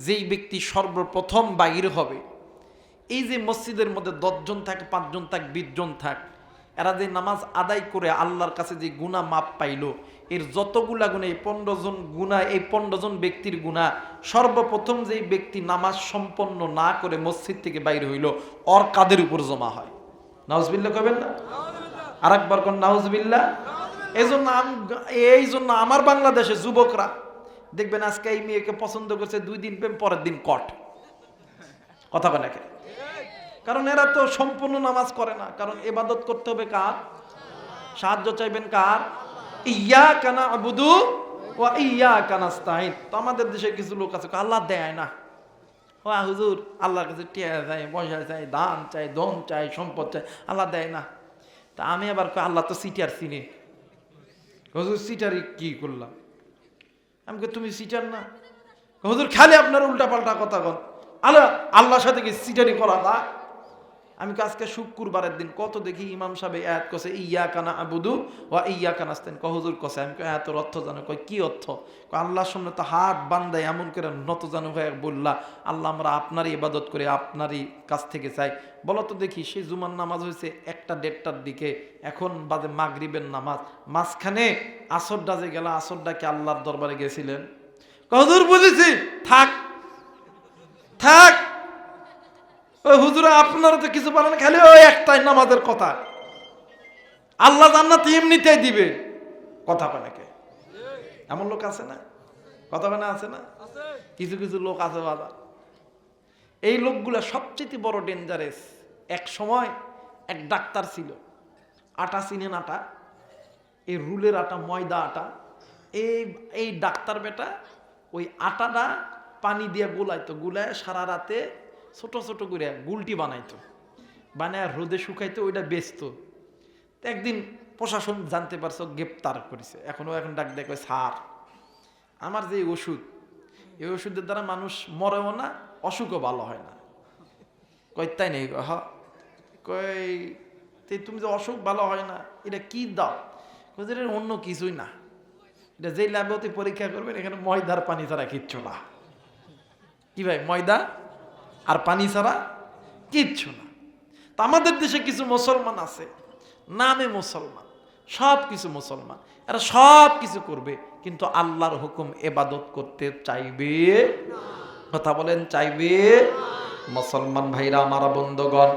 যেই ব্যক্তি সর্বপ্রথম বাহির হবে, এই যে মসজিদের মধ্যে 10 জন থাক, 5 জন থাক, 20 জন থাক, এরা যে নামাজ আদায় করে আল্লাহর কাছে যে গুনাহ মাপ পাইলো, এর যতগুলা গুনাহ, এই 15 জন গুনাহ, এই 15 জন ব্যক্তির গুনাহ সর্বপ্রথম যেই ব্যক্তি নামাজ সম্পন্ন না করে মসজিদ থেকে বাইরে হইল, ওর কাদের উপর জমা হয়। নাউজুবিল্লাহ কবেন না? আরেকবার কোন নাউজুবিল্লাহ। এই জন্য আমার বাংলাদেশে যুবকরা দেখবেন আজকে এই মেয়েকে পছন্দ করছে, 2 দিন প্রেম, পরের দিন কট। কথা বলে নাকি? কারণ এরা তো সম্পূর্ণ নামাজ করে না। কারণ ইবাদত করতে হবে কার? সাহায্য চাইবেন কার? ইয়্যাকা না'বুদু ওয়া ইয়্যাকা নাস্তাঈন। তো আমাদের দেশে কিছু লোক আছে আল্লাহ দেয় না, ও হুজুর আল্লাহর কাছে টিয়া চাই, পয়সা চাই, দান চাই, ধন চাই, সম্পদ চাই, আল্লাহ দেয় না। তা আমি আবার আল্লাহ তো সিটার চিনি। হুজুর সিটারি কি করলাম? আমি তুমি সিটার না? হুজুর খালি আপনার উল্টা পাল্টা কথা বল, আল্লাহর সাথে কি সিটারি করা না? আমি আজকে শুক্রবারের দিন কত দেখি ইমাম সাহেব আয়াত কছে ইয়্যাকা না'বুদু ওয়া ইয়্যাকা নাস্তাঈন। হুজুর কছে, আমি আয়াতের অর্থ জানো? কই কি অর্থ? আল্লাহর সামনে তো হাত বান্দায় এমন করে নত জানো হয়ে বললা, আল্লাহ আমরা আপনারই ইবাদত করে আপনারই কাছ থেকে চাই। বলো তো দেখি, সেই জুমার নামাজ হয়েছে 1টা-1:30টার দিকে, এখন বাজে মাগরিবের নামাজ, মাঝখানে আসরটা যে গেল, আসরটা কি আল্লাহর দরবারে গেছিলেন? হুজুর বুঝেছি, থাক থাক, হুজুরা আপনারা তো কিছু বলেন, খালি ওই একটাই নামাজের কথা, আল্লাহ জান্নাত এমনিতেই দিবে। কথা বলে কে? এমন লোক আছে না? কথা বলে আছে না? কিছু কিছু লোক আছে বাবা, এই লোকগুলা সবচেয়ে বড় ডেঞ্জারেস। এক সময় এক ডাক্তার ছিল, আটা চিনেন? আটা, এই রুলের আটা, ময়দা আটা, এই ডাক্তার বেটা ওই আটাটা পানি দিয়ে গুলাইতো, গুলায় সারা রাতে ছোট ছোট করে গুলটি বানাইতো, বানায় রোদে শুকাইতো, ওইটা বেচতো। একদিন প্রশাসন জানতে পারছো, গ্রেপ্তার করেছে। এখন ডাক দেখো, স্যার আমার যে ওষুধ, এই ওষুধের দ্বারা মানুষ মরেও না, অসুখও ভালো হয় না। কই তাই নেই? কই তুমি যে অসুখ ভালো হয় না, এটা কি দাও? এটা অন্য কিছুই না, এটা যেই ল্যাবতে পরীক্ষা করবেন, এখানে ময়দার পানি ছাড়া কিচ্ছু না। কি ভাই, ময়দা আর পানি ছাড়া কিচ্ছু না। তো আমাদের দেশে কিছু মুসলমান আছে, নামে মুসলমান, সব কিছু মুসলমান, এরা সব কিছু করবে, কিন্তু আল্লাহর হুকুম ইবাদত করতে চাইবে। কথা বলেন, চাইবে? মুসলমান ভাইরা আমার, বন্ধুগণ,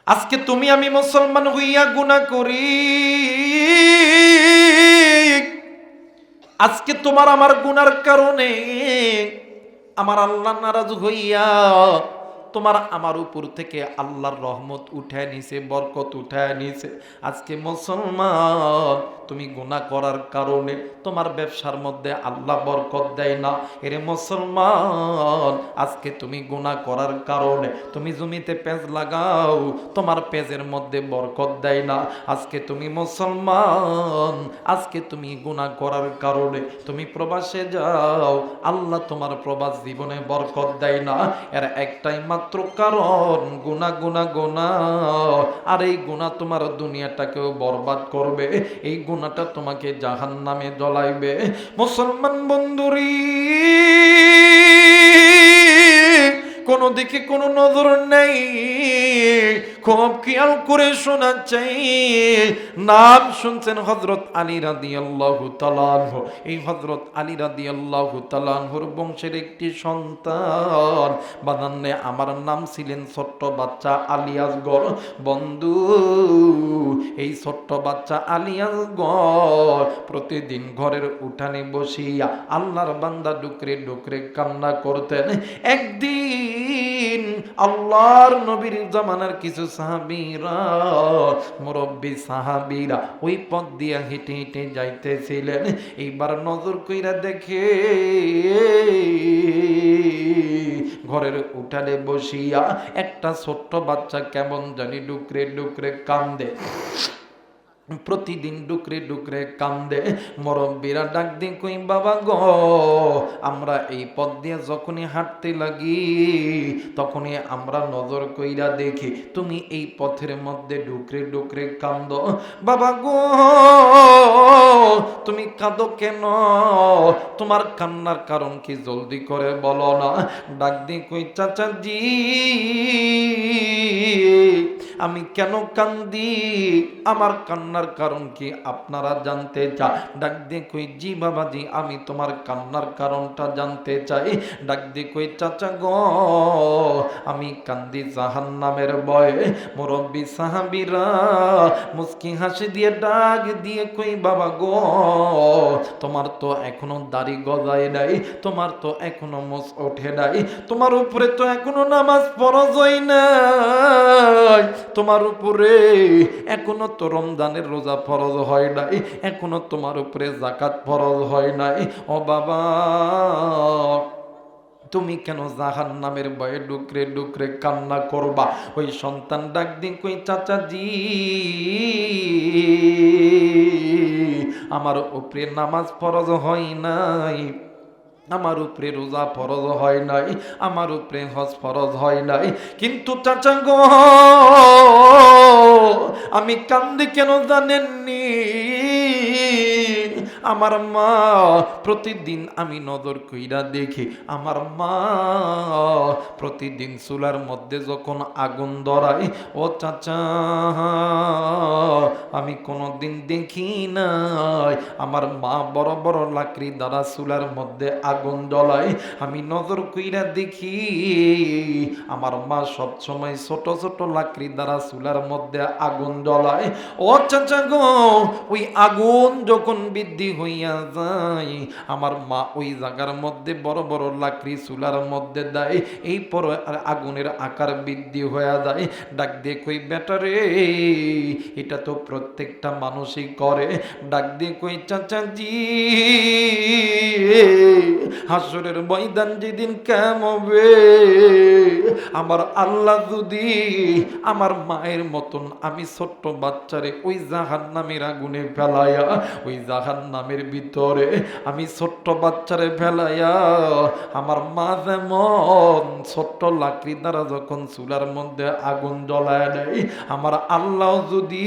আজকে তুমি আমি মুসলমান হইয়া গুনাহ করি, আজকে তোমার আমার গুনার কারণে আমার আল্লাহ নারাজ হইয়া তোমার আমার উপর থেকে আল্লাহর রহমত উঠায় নিছে, বরকত উঠায় নিছে। আজকে মুসলমান, তুমি গুনাহ করার কারণে তোমার ব্যবসার মধ্যে আল্লাহ বরকত দেয় না। এরে মুসলমান, আজকে তুমি গুনাহ করার কারণে তুমি জমিতে পেঁজ লাগাও, তোমার পেঁজের মধ্যে বরকত দেয় না। আজকে তুমি মুসলমান, আজকে তুমি গুনাহ করার কারণে তুমি প্রবাসে যাও, আল্লাহ তোমার প্রবাস জীবনে বরকত দেয় না। এর একটাই মাত্র কারণ, গুনাহ গুনাহ গুনাহ। আর এই গুনাহ তোমার দুনিয়াটাকেও বরবাদ করবে, এই গুনাহটা তোমাকে জাহান্নামে জ্বলাইবে। মুসলমান বন্ধুরি, কোনো দিকে কোনো নজর নেই, খুব খেয়াল করে শোনা চাই। নাম শুনছেন হযরত আলী রাদিয়াল্লাহু তাআলা আনহু। এই হযরত আলী রাদিয়াল্লাহু তাআলা আনহুর বংশের একটি সন্তান, বানান্নে আমার নাম ছিলেন ছোট্ট বাচ্চা আলী আসগর। বন্ধু, এই ছোট্ট বাচ্চা আলী আসগর প্রতিদিন ঘরের উঠানে বসিয়া আল্লাহর বান্দা ডুকরে ডুকরে কান্না করতেন। একদিন দিন আল্লাহর নবীর জামানার কিছু সাহাবীরা, মুরব্বী সাহাবীরা ওই পথ দিয়া হেঁটে হেঁটে যাইতেছিলেন। এইবার নজর কইরা দেখে ঘরের উঠানে বসিয়া একটা ছোট্ট বাচ্চা কেমন জানি ডুকরে ডুকরে কান্দে, প্রতিদিন ডুকরে ডুকরে কান্দে। মুরব্বীরা ডাক দিয়ে কই, বাবা গো, আমরা এই পথ দিয়ে যখনই হাঁটতে লাগি তখনই আমরা নজর কইরা দেখি তুমি এই পথের মধ্যে ডুকরে ডুকরে কান্দো। বাবা গো, তুমি কাঁদো কেন? তোমার কান্নার কারণ কি জলদি করে বলো না। ডাক দিয়ে কই, চাচাজি আমি কেন কান্দি, আমার কান্নার কারণ কি আপনারা জানতে চান? ডাক দিয়ে কই, জি বাবাজি, আমি তোমার কান্নার কারণটা জানতে চাই। ডাক দিয়ে কই, চাচা গো, আমি কান্দি জাহান্নামের ভয়ে। মুরব্বী সাহাবীরা মুস্কি হাসি দিয়ে ডাক দিয়ে কই, বাবা গো, তোমার তো এখনো দাড়ি গজায় নাই, তোমার তো এখনো মোচ ওঠে নাই, তোমার উপরে তো এখনো নামাজ ফরজ হয় নাই, তোমার উপরে এখনো তো রমজানের রোজা ফরজ হয় নাই, এখনো তোমার উপরে যাকাত ফরজ হয় নাই। ও বাবা, তুমি কেন জাহান্নামের ভয়ে ডুকরে ডুকরে কান্না করবা? ওই সন্তান ডাক দিন কই, চাচাজি আমার উপরে নামাজ ফরজ হয় নাই, আমার উপরে রোজা ফরজ হয় নাই, আমার উপরে হজ ফরজ হয় নাই, কিন্তু চাচা গো আমি কান্দি কেন জানেননি? আমার মা প্রতিদিন আমি নজর কইরা দেখি, আমার মা প্রতিদিন চুলার মধ্যে যখন আগুন ধরায়, ও চাচা আমি কোনোদিন দেখি নাই আমার মা বড় বড় লাকড়ি দ্বারা চুলার মধ্যে আগুন জ্বলায়। আমি নজর কইরা দেখি আমার মা সব সময় ছোট ছোট লাকড়ি দ্বারা চুলার মধ্যে আগুন জ্বলায়। ও চাচা গো, ওই আগুন যখন বৃদ্ধি হইয়া যায়, আমার মা ওই জায়গার মধ্যে বড় বড় লাকড়ি চুলার মধ্যে দেয়, এই পর আগুনের আকার বৃদ্ধি হয়ে যায়। ডাক দিয়ে কই, বেটারে এটা তো প্রত্যেকটা মানুষই করে। ডাক দিয়ে কই, চাচাজি হাসরের ময়দান যেদিন কায়েম হবে, আমার আল্লাহ যদি আমার মায়ের মতন আমি ছোট্ট বাচ্চারে ওই জাহান্নামের আগুনে ফেলাইয়া, ওই জাহান্নামের ভিতরে আমি ছোট্ট বাচ্চারে ফেলাইয়া, আমার মা যেমন ছোট্ট লাকড়ি দ্বারা যখন চুলার মধ্যে আগুন জ্বলায় দেয়, আমার আল্লাহ যদি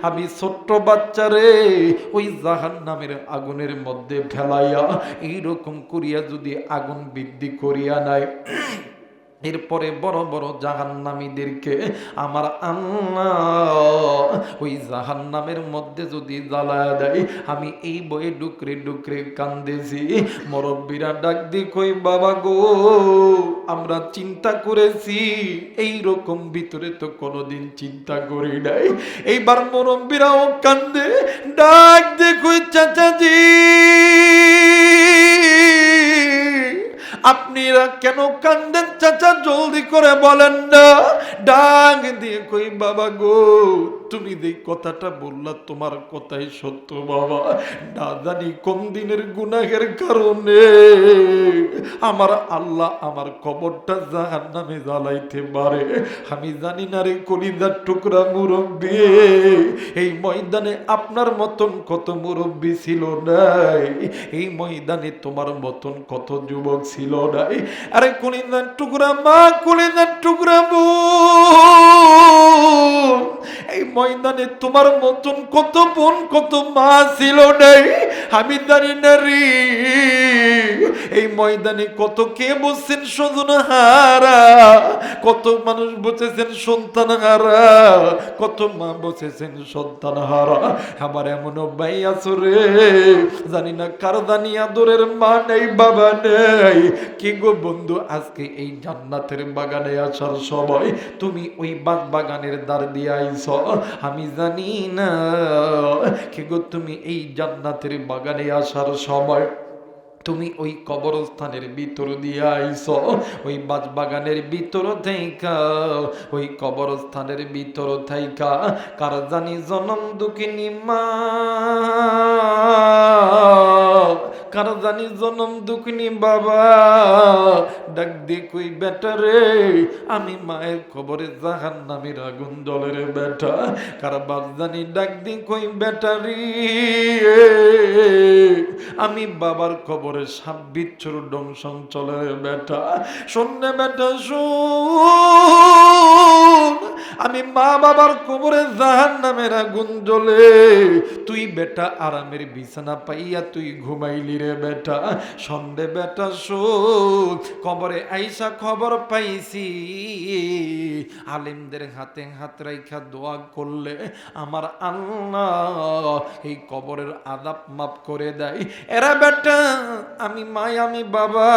আমি ছোট্ট বাচ্চারে ওই জাহান্নামের আগুনের মধ্যে ফেলাইয়া এইরকম করিয়া যদি আগুন বৃদ্ধি করিয়া নেয়, এরপরে বড় বড় জাহান্নামীদেরকে আমার আল্লাহ ওই জাহান্নামের মধ্যে যদি জ্বালায়া দেয়, আমি এই বয়ে ডুকরে ডুকরে কান্দেছি। মুরব্বীরা ডাক দি কই, বাবা গো আমরা চিন্তা করেছি, এই রকম ভিতরে তো কোনোদিন চিন্তা করি নাই। এইবার মুরব্বীরাও কান্দে, ডাক দি কই, চাচাজি আপনিরা কেন কান্দেন চাচা, জলদি করে বলেন না। ডাক দিয়ে কই, বাবা গো তুমি যে কথাটা বললা তোমার কথাই সত্য বাবা, না জানি কোন দিনের গুনাহের কারণে আমার আল্লাহ আমার কবরটা জাহান্নামে জ্বালাইতে পারে, আমি জানি না রে কলিজার টুকরা মুরব্বী। এই ময়দানে আপনার মতন কত মুরব্বী ছিল নাই, এই ময়দানে তোমার মতন কত যুবক ছিল নাই। আরে কলিজার টুকরা মা, কলিজার টুকরা বোন, এই ময়দানে তোমার মতন কত বোন কত মা ছিল নাই, আমি জানি না রে। এই ময়দানে কত কে বসছেন স্বজন হারা, কত মানুষ বসেছেন সন্তান হারা, কত মা বসেছেন সন্তান হারা। আমার এমনও ভাই আছো রে, জানি না কার জানি আদরের মা নেই বাবা নেই। কি গো বন্ধু, আজকে এই জান্নাতের বাগানে আসার সময় তুমি ওই বাগানের দ্বার দিয়ে আইছ, আমি জানি না। কি গো তুমি এই জান্নাতের বাগানে আসার সময় তুমি ওই কবরস্থানের ভিতর দিয়ে আইছো, ওই বাগানের ভিতর থাইকা, ওই কবরস্থানের ভিতর থাইকা কার জানি জনম দুঃখিনী মা, কার জানি জনম দুঃখিনী বাবা ডাক দিয়ে কই বেটা রে, আমি মায়ের কবরে জাহান্নামের আগুন জ্বলে রে বেটা। কার বাপ জানি ডাক দিয়ে কই বেটা রে, আমি বাবার কবরে সাপ বিচ্ছুর দংশন চলে রে বেটা। শোন রে বেটা শোন, আমি মা বাবার কবরে জাহান্নামের আগুন জ্বলে, তুই বেটা আরামের বিছানা পাইয়া তুই ঘুমাইলি রে বেটা। সন্ধে বেটা শোন, কবরে আইসা খবর পাইছি আলেমদের হাতে হাত রাইখা দোয়া করলে আমার আল্লাহ এই কবরের আযাব মাফ করে দেয়। এরা বেটা আমি মাই আমি বাবা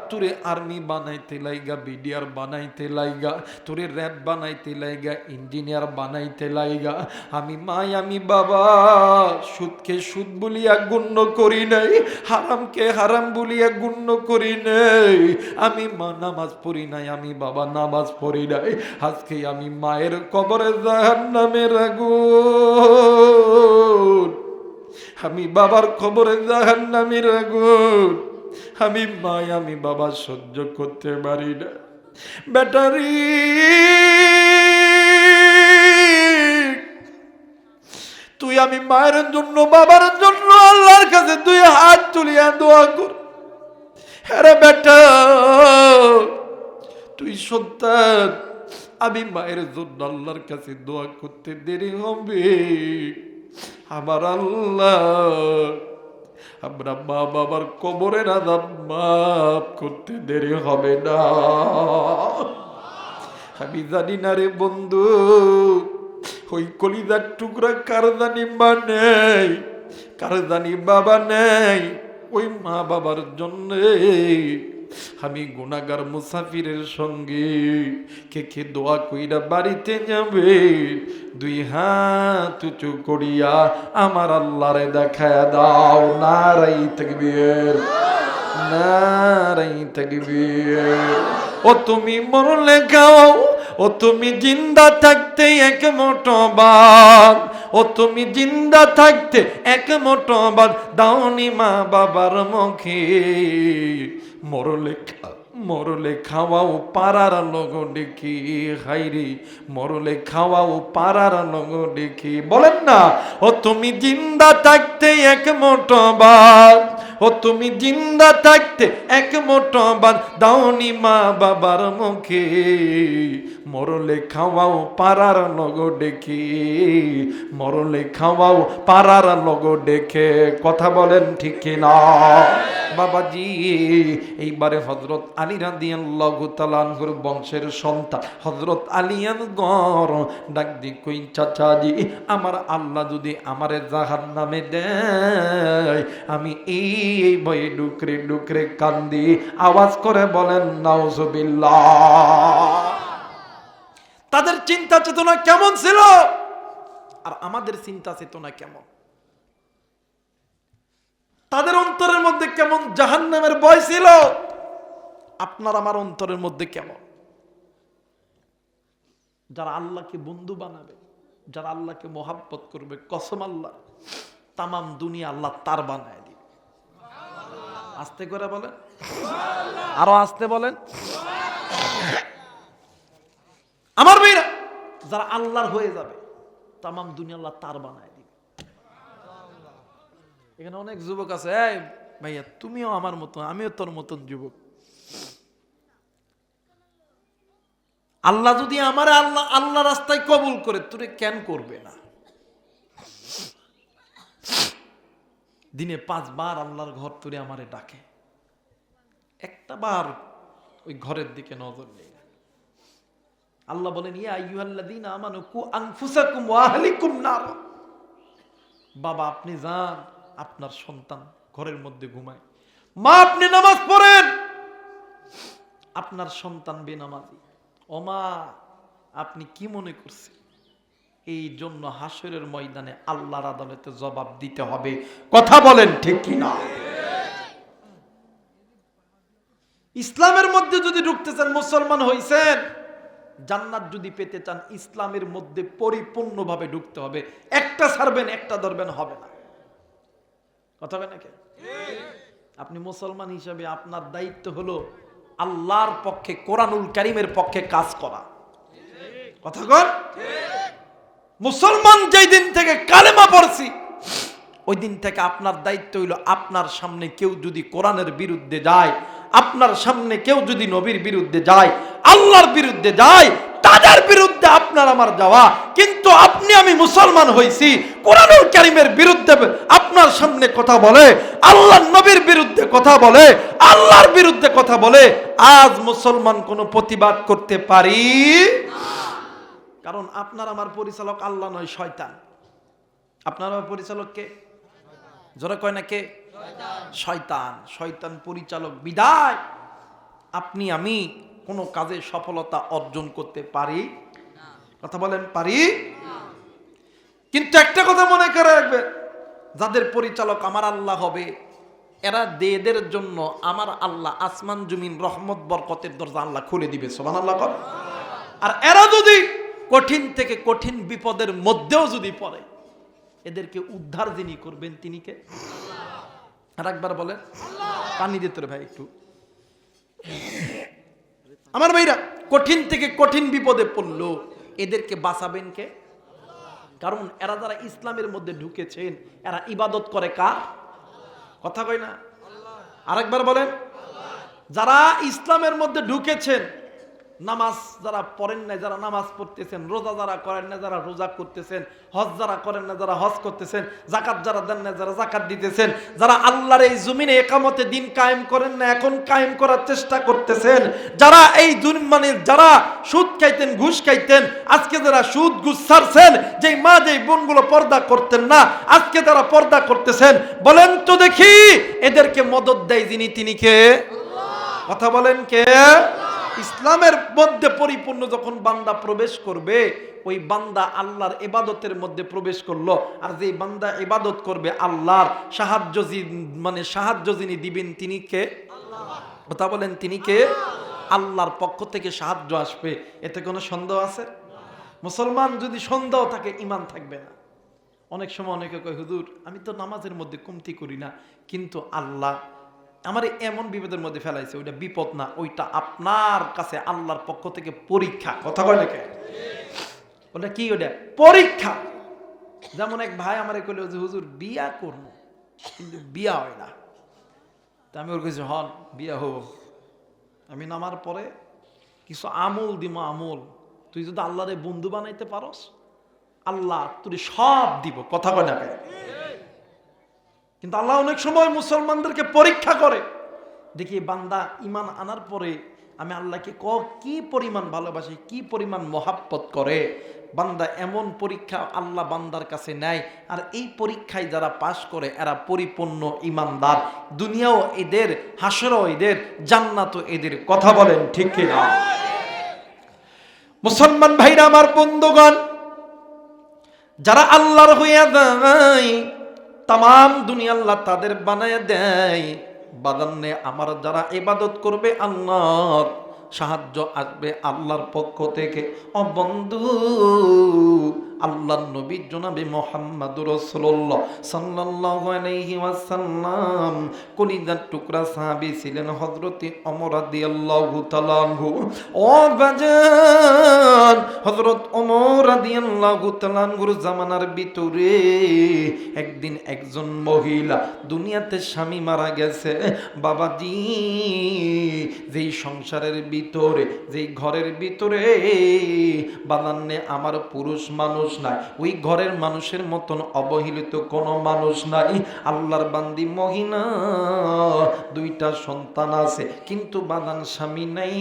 তোরে আর্মি বানাইতে লাইগা, বিডিআর বানাইতে লাইগা, তোরে র্যাব বানাইতে লাইগা, ইঞ্জিনিয়ার বানাইতে লাইগা, আমি মাই আমি বাবা সুদকে সুদ বলিয়া গণ্য করি নাই, হারামকে হারাম বলিয়া গণ্য করি নাই। আমি মা নামাজ পড়ি নাই, আমি বাবা নামাজ পড়ি নাই, আজকে আমি মায়ের কবরে জাহান্নামের আগুন, আমি বাবার কবরে জাহান্নামের আগুন, আমি মা আমি বাবা সহ্য করতে পারি না। ব্যাটারি তুই আমি মায়ের জন্য বাবার জন্য আল্লাহর কাছে তুই হাত তুলিয়া দোয়া কর। আরে বেটা তুই সন্তান, আমি মায়ের জন্য আল্লাহর কাছে দোয়া করতে দেরি হবে, আমার আল্লাহ আমরা মা বাবার কবরের আযাব মাফ করতে দেরি হবে না। আমি জানি না রে বন্ধু, ওই কলিজার টুকরা কার জানি মা নেই, কার জানি বাবা নেই, ওই মা বাবার জন্য আমি গুনাহগার মুসাফিরের সঙ্গে কে কে দোয়া কইরা বাড়িতে যাবে, দুই হাত উঁচু করিয়া আমার আল্লাহরে দেখায়া দাও। নারাই তাকবীর, নারাই তাকবীর। ও তুমি মরলে খাও, ও তুমি জিন্দা থাকতে এক মুঠো ভাত, ও তুমি জিন্দা থাকতে এক মুঠো ভাত দাওনি মা বাবার মুখে, মরলে খাওয়াও পারার লোক দেখি, হাইরি মরলে খাওয়াও পারার লোক দেখি। বলেন না, ও তুমি জিন্দা থাকতে এক মুঠো ভাত, ও তুমি জিন্দা থাকতে এক মুঠো ভাত দাওনি মা বাবার মুখে, মরলে খাওয়াও পারার লোক দেখি, মরলে খাওয়াও পারার লোক দেখে। কথা বলেন ঠিক কিনা বাবাজি? এইবারে হযরত আলী রাদিয়াল্লাহু তাআলা আনহুর বংশের সন্তান হযরত আলিয়ান গর ডাক দি কই চাচাজি, আমার আল্লাহ যদি আমারে জাহান্নামে দেয়, আমি এই ভয়ে ডুকরে ডুকরে কান্দি। আওয়াজ করে বলেন নাউজুবিল্লাহ। তাদের চিন্তা চেতনা কেমন ছিল আর আমাদের চিন্তা চেতনা কেমন? তাদের অন্তরের মধ্যে কেমন জাহান্নামের ভয় ছিল, আপনার আমার অন্তরের মধ্যে কেমন? যারা আল্লাহকে বন্ধু বানাবে, যারা আল্লাহকে মোহাব্বত করবে, কসম আল্লাহ তামাম দুনিয়া আল্লাহ তার বানায় দিবে। আস্তে করে বলেন, আরো আস্তে বলেন। আমার ভাইরা, যারা আল্লাহর হয়ে যাবে তামাম দুনিয়া আল্লাহ তার বানায় দিবে। এখানে অনেক যুবক আছে, এই ভাইয়া তুমিও আমার মতো, আমিও তোর মতন যুবক। আল্লাহ যদি আমার আল্লাহ রাস্তায় কবুল করে, তোরে কেন করবে না? দিনে 5 বার আল্লাহর ঘর তোরে আমারে ডাকে, একটা বার ওই ঘরের দিকে নজর নেই। আল্লাহ বলেন, ইয়া আইয়ুহাল্লাযীনা আমানু কু আনফুসাকুম ওয়া আহলিকুম নার। বাবা আপনি যান, আপনার সন্তান ঘরের মধ্যে ঘুমায়, মা আপনি নামাজ পড়েন, আপনার সন্তান বেনামাজি। ও মা আপনি কি মনে করছেন? এই জন্য হাসরের ময়দানে আল্লাহর আদালতে জবাব দিতে হবে। কথা বলেন ঠিক কি না? ইসলামের মধ্যে যদি ঢুকতে চান, মুসলমান হইছেন, জান্নাত যদি পেতে চান, ইসলামের মধ্যে পরিপূর্ণভাবে ঢুকতে হবে। একটা ছাড়বেন, একটা ধরবেন, হবে না। কথা হবে নাকি? আপনি মুসলমান হিসেবে আপনার দায়িত্ব হলো আল্লাহর পক্ষে, কোরআনুল কারীমের পক্ষে কাজ করা। কথা কন। মুসলমান যেই দিন থেকে কালেমা পড়ছি, ওই দিন থেকে আপনার দায়িত্ব হইল, আপনার সামনে কেউ যদি কোরআনের বিরুদ্ধে যায়, আপনার সামনে কেউ যদি নবীর বিরুদ্ধে যায়, আল্লাহর বিরুদ্ধে যায়, তাদের বিরুদ্ধে আপনার আমার যাওয়া। কিন্তু আপনি আমি মুসলমান হইছি, কোরআনুল কারীমের বিরুদ্ধে আপনার সামনে কথা বলে, আল্লাহর নবীর বিরুদ্ধে কথা বলে, আল্লাহর বিরুদ্ধে কথা বলে, আজ মুসলমান কোনো প্রতিবাদ করতে পারি না। কারণ আপনার আমার পরিচালক আল্লাহ নয়, শয়তান। আপনার আমার পরিচালক কে? জোরে কয় না কে? শয়তান। শয়তান পরিচালক বিদায় আপনি আমি কোনো কাজে সফলতা অর্জন করতে পারি না। কথা বলেন, পারি না। কিন্তু একটা কথা মনে করে রাখবেন, যাদের পরিচালক আমার আল্লাহ হবে, এরা এদের জন্য আমার আল্লাহ আসমান জমিন রহমত বরকতের দরজা আল্লাহ খুলে দিবে। সুবহানাল্লাহ। আর এরা যদি কঠিন থেকে কঠিন বিপদের মধ্যেও যদি পড়ে, এদেরকে উদ্ধার যিনি করবেন তিনি কে? আর একবার বলেন। পানি দিতে ভাই একটু। আমার ভাইরা, কঠিন থেকে কঠিন বিপদে পড়লো, এদেরকে বাঁচাবেন কে? কারণ এরা যারা ইসলামের মধ্যে ঢুকেছেন, এরা ইবাদত করে কার? কথা কয় না। আরেকবার বলেন। যারা ইসলামের মধ্যে ঢুকেছেন, নামাজ যারা পড়েন না, যারা নামাজ পড়তেছেন, রোজা যারা করেন না, যারা রোজা করতেছেন, হজ যারা করেন না, যারা হজ করতেছেন, যাকাত যারা দেন না, যারা যাকাত দিতেছেন, যারা আল্লাহর এই জমিনে একামতে দিন কায়েম করেন না, এখন কায়েম করার চেষ্টা করতেছেন, যারা এই মানে যারা সুদ খাইতেন, ঘুষ খাইতেন, আজকে যারা সুদ ঘুষ ছাড়ছেন, যেই মা যেই বোনগুলো পর্দা করতেন না, আজকে যারা পর্দা করতেছেন, বলেন তো দেখি এদেরকে মদদ দেয় যিনি, তিনি কে? কথা বলেন, কে? ইসলামের মধ্যে পরিপূর্ণ যখন বান্দা প্রবেশ করবে, ওই বান্দা আল্লাহর ইবাদতের মধ্যে প্রবেশ করলো। আর যেই বান্দা ইবাদত করবে আল্লাহর, সাহায্য যিনি দিবেন তিনি কে? কথা বলেন, তিনি কে? আল্লাহর পক্ষ থেকে সাহায্য আসবে, এতে কোনো সন্দেহ আছে? মুসলমান যদি সন্দেহ থাকে, ঈমান থাকবে না। অনেক সময় অনেকে কয়, হুজুর আমি তো নামাজের মধ্যে কমতি করি না, কিন্তু আল্লাহ আমার এমন বিপদের মধ্যে ফেলাইছে। ওইটা বিপদ না, ওইটা আপনার কাছে আল্লাহর পক্ষ থেকে পরীক্ষা। কথা কয় নাকি? ওটা কি? ওটা পরীক্ষা। যেমন এক ভাই আমারে কইল যে হুজুর বিয়া করবো, কিন্তু বিয়া হয় না। তা আমি ওর কাছে, হন বিয়া হব, আমি নামার পরে কিছু আমল দিব, আমল তুই যদি আল্লাহরে বন্ধু বানাইতে পারস, আল্লাহ তুই সব দিব। কথা কয় নাকি? কিন্তু আল্লাহ অনেক সময় মুসলমানদেরকে পরীক্ষা করে, দেখি বান্দা ঈমান আনার পরে আমি আল্লাহকে কি পরিমাণ ভালোবাসি, কি পরিমাণ মহাব্বত করে। বান্দা এমন পরীক্ষা আল্লাহ বান্দার কাছে নেয়, আর এই পরীক্ষায় যারা পাশ করে এরা পরিপূর্ণ ঈমানদার। দুনিয়াও এদের, হাসরও এদের, জান্নাতও এদের। কথা বলেন ঠিক কিনা? মুসলমান ভাইরা আমার, বন্ধুগণ, যারা আল্লাহর হইয়া যায়, তাম দুনিয়া আল্লাহ তাদের বানায় দেয়। বাদান্নে আমার যারা ইবাদত করবে, আল্লাহর সাহায্য আসবে আল্লাহর পক্ষ থেকে। ও বন্ধু, আল্লাহর নবী জনাবে মুহাম্মদুর রাসূলুল্লাহ সাল্লাল্লাহু আলাইহি ওয়াসাল্লাম কলিজার টুকরা সাহাবী ছিলেন হযরতে ওমর রাদিয়াল্লাহু তাআলা আনহু। ও বাজান, হযরত ওমর রাদিয়াল্লাহু তাআলা আনহুর জামানার ভিতরে একদিন একজন মহিলা, দুনিয়াতে স্বামী মারা গেছে, বাবাজি, যেই সংসারের ভিতরে, যেই ঘরের ভিতরে বাদান্নে আমার পুরুষ মানুষ নাই, ওই ঘরের মানুষের মতন অবহেলিত কোনো মানুষ নাই। আল্লাহর বান্দি মহিলা, দুইটা সন্তান আছে, কিন্তু বাদান স্বামী নাই।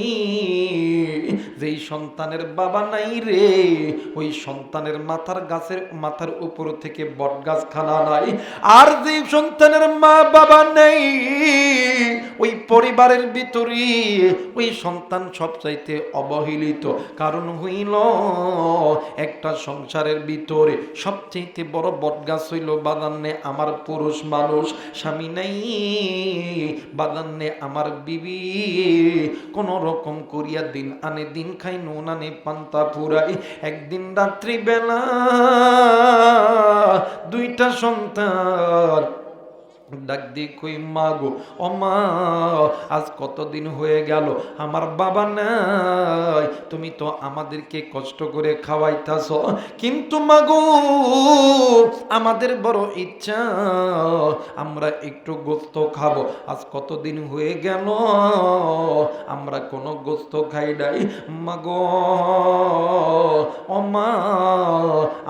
যেই সন্তানের বাবা নাই রে, ওই সন্তানের মাথার উপর থেকে বট গাছ খানা নাই। আর যেই সন্তানের মা বাবা নেই, ওই পরিবারের ভিতরে ওই সন্তান সবচাইতে অবহেলিত। কারণ হইল একটা সংসার সংসারের ভিতরে সবচেয়ে বড় বটগাছ হইল বাদান্নে আমার পুরুষ মানুষ, স্বামী নাই বাদান্নে আমার বিবি, কোন রকম করিয়া দিন আনে দিন খাই, নুন আনে পান্তা পুরাই। একদিন রাত্রি বেলা দুইটা সন্তান ডাক দিয়ে কই, মা গো, ও মা, আজ কতদিন হয়ে গেল আমার বাবা নাই, তুমি তো আমাদেরকে কষ্ট করে খাওয়াইতাছ, কিন্তু মা গো আমাদের বড় ইচ্ছা আমরা একটু গোস্ত খাবো, আজ কতদিন হয়ে গেল আমরা কোনো গোস্ত খাই নাই, মা গো, ও মা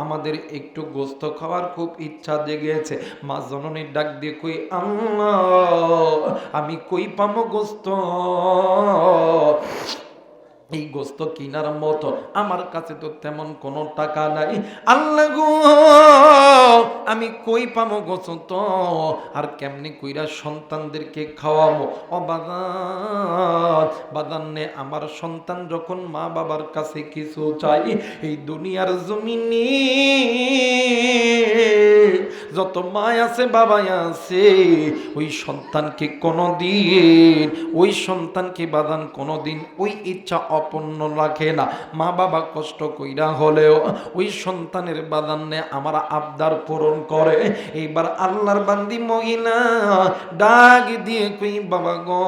আমাদের একটু গোস্ত খাওয়ার খুব ইচ্ছা জেগেছে। মা জননীর ডাক দিয়ে কই, আল্লাহ আমি কই পামো গোস্ত, এই গোস্ত কিনার মতো আমার কাছে তো তেমন কোনো টাকা নাই, আল্লাহ গো আমি কই পামো গোস্ত, আর কেমনি কইরা সন্তানদেরকে খাওয়াবো। ও বাদান বাদান্নে আমার সন্তান যখন মা বাবার কাছে কিছু চাই, এই দুনিয়ার জমিনে যত মা আছে বাবা আছে, ওই সন্তানকে কোনদিন ওই সন্তানকে বাদান কোনদিন ওই ইচ্ছা অপূর্ণ রাখে না। মা বাবা কষ্ট কইরা হলেও ওই সন্তানের বাদান্নে আমার আবদার পূরণ করে। এইবার আল্লাহর বান্দি মহিলা ডাক দিয়ে কই, বাবা গো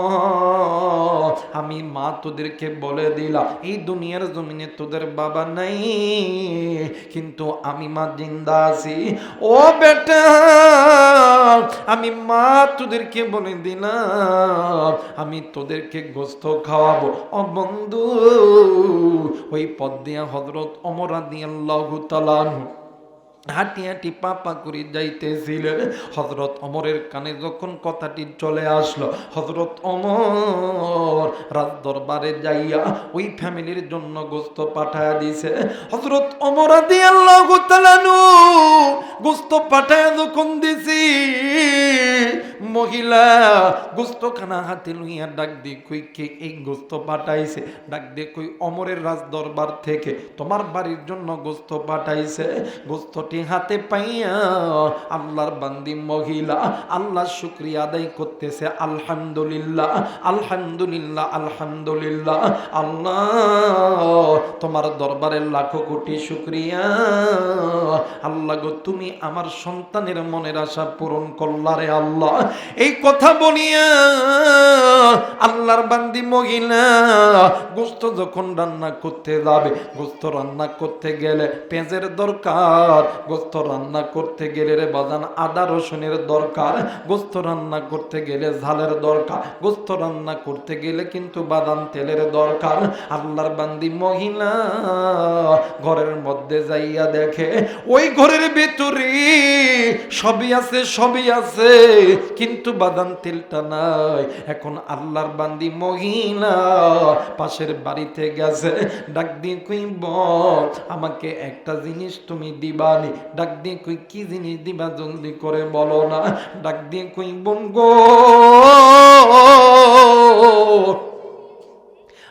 আমি মা তোদেরকে বলে দিলাম এই দুনিয়ার জমিনে তোদের বাবা নাই, কিন্তু আমি মা জিন্দা আছি। ও বেটা আমি মা তোদেরকে বলে দিলাম আমি তোদেরকে গোস্ত খাওয়াবো। ও বন্ধু, ওই পথ দিয়া হযরত ওমর রাদিয়াল্লাহু তাআলা আনহু হাঁটি হাঁটি পাপা করে যাইতেছিলেন। হযরত ওমরের কানে যখন কথাটি চলে আসলো, হযরত ওমর রাজ দরবারে যাইয়া ওই ফ্যামিলির জন্য গোস্ত পাঠায়া দিছে। হযরত ওমর রাদিয়াল্লাহু তাআলা গোস্ত পাঠায়া যখন দিছি, মহিলা গোস্ত খানা হাতে লইয়া ডাক দিয়ে কই, কে এই গোস্ত পাঠাইছে? ডাক দিয়ে কই, ওমরের রাজ দরবার থেকে তোমার বাড়ির জন্য গোস্ত পাঠাইছে। গোস্তটি হাতে পাইয়া আল্লাহর বান্দি মহিলা আল্লাহর শুকরিয়া আদায় করতেছে, আলহামদুলিল্লাহ আলহামদুলিল্লাহ আলহামদুলিল্লাহ, আল্লাহ তোমার দরবারের লাখো কোটি শুকরিয়া, আল্লাহ গো তুমি আমার সন্তানের মনের আশা পূরণ করলা রে আল্লাহ। এই কথা বলিয়া আল্লাহর বান্দি মহিলা গোস্ত যখন রান্না করতে যাবে, গোস্ত রান্না করতে গেলে পেঁয়াজের দরকার, গোস্ত রান্না করতে গেলে রে বাজান আদা রসুনের দরকার, গোস্ত রান্না করতে গেলে ঝালের দরকার, গোস্ত রান্না করতে গেলে কিন্তু বাদাম তেলের দরকার। আল্লাহর বান্দি মহিলা ঘরের মধ্যে যাইয়া দেখে ওই ঘরের ভিতরে সবই আছে সবই আছে, কিন্তু বাদাম তেলটা নাই। এখন আল্লাহর বান্দি মহিলা পাশের বাড়িতে গেছে, ডাক দিয়ে কই, বল আমাকে একটা জিনিস তুমি দিবানি। ডাক দিয়ে কই, কি জিনিস দিবা জলদি করে বলো না। ডাক দিয়ে কই, বোন গো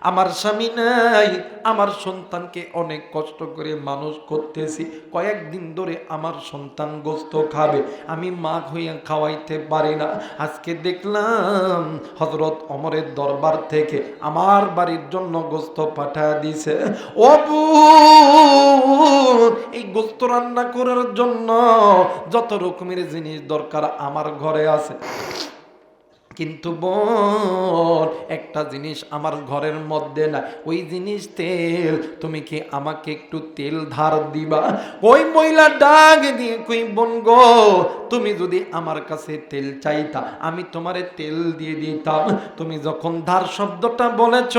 আমার স্বামী নাই, আমার সন্তানকে অনেক কষ্ট করে মানুষ করতেছি, কয়েকদিন ধরে আমার সন্তান গোস্ত খাবে, আমি মা হইয়া খাওয়াইতে পারি না। আজকে দেখলাম হযরত ওমরের দরবার থেকে আমার বাড়ির জন্য গোস্ত পাঠায় দিছে। ও বোন, এই গোস্ত রান্না করার জন্য যত রকমের জিনিস দরকার আমার ঘরে আছে, কিন্তু বোন একটা জিনিস আমার ঘরের মধ্যে না, ওই জিনিস তেল। তুমি কি আমাকে একটু তেল ধার দিবা? ওই মহিলা ডাক দিয়ে কই, বোন গো তুমি যদি আমার কাছে তেল চাইতা আমি তোমারে তেল দিয়ে দিতাম। তুমি যখন ধার শব্দটা বলেছ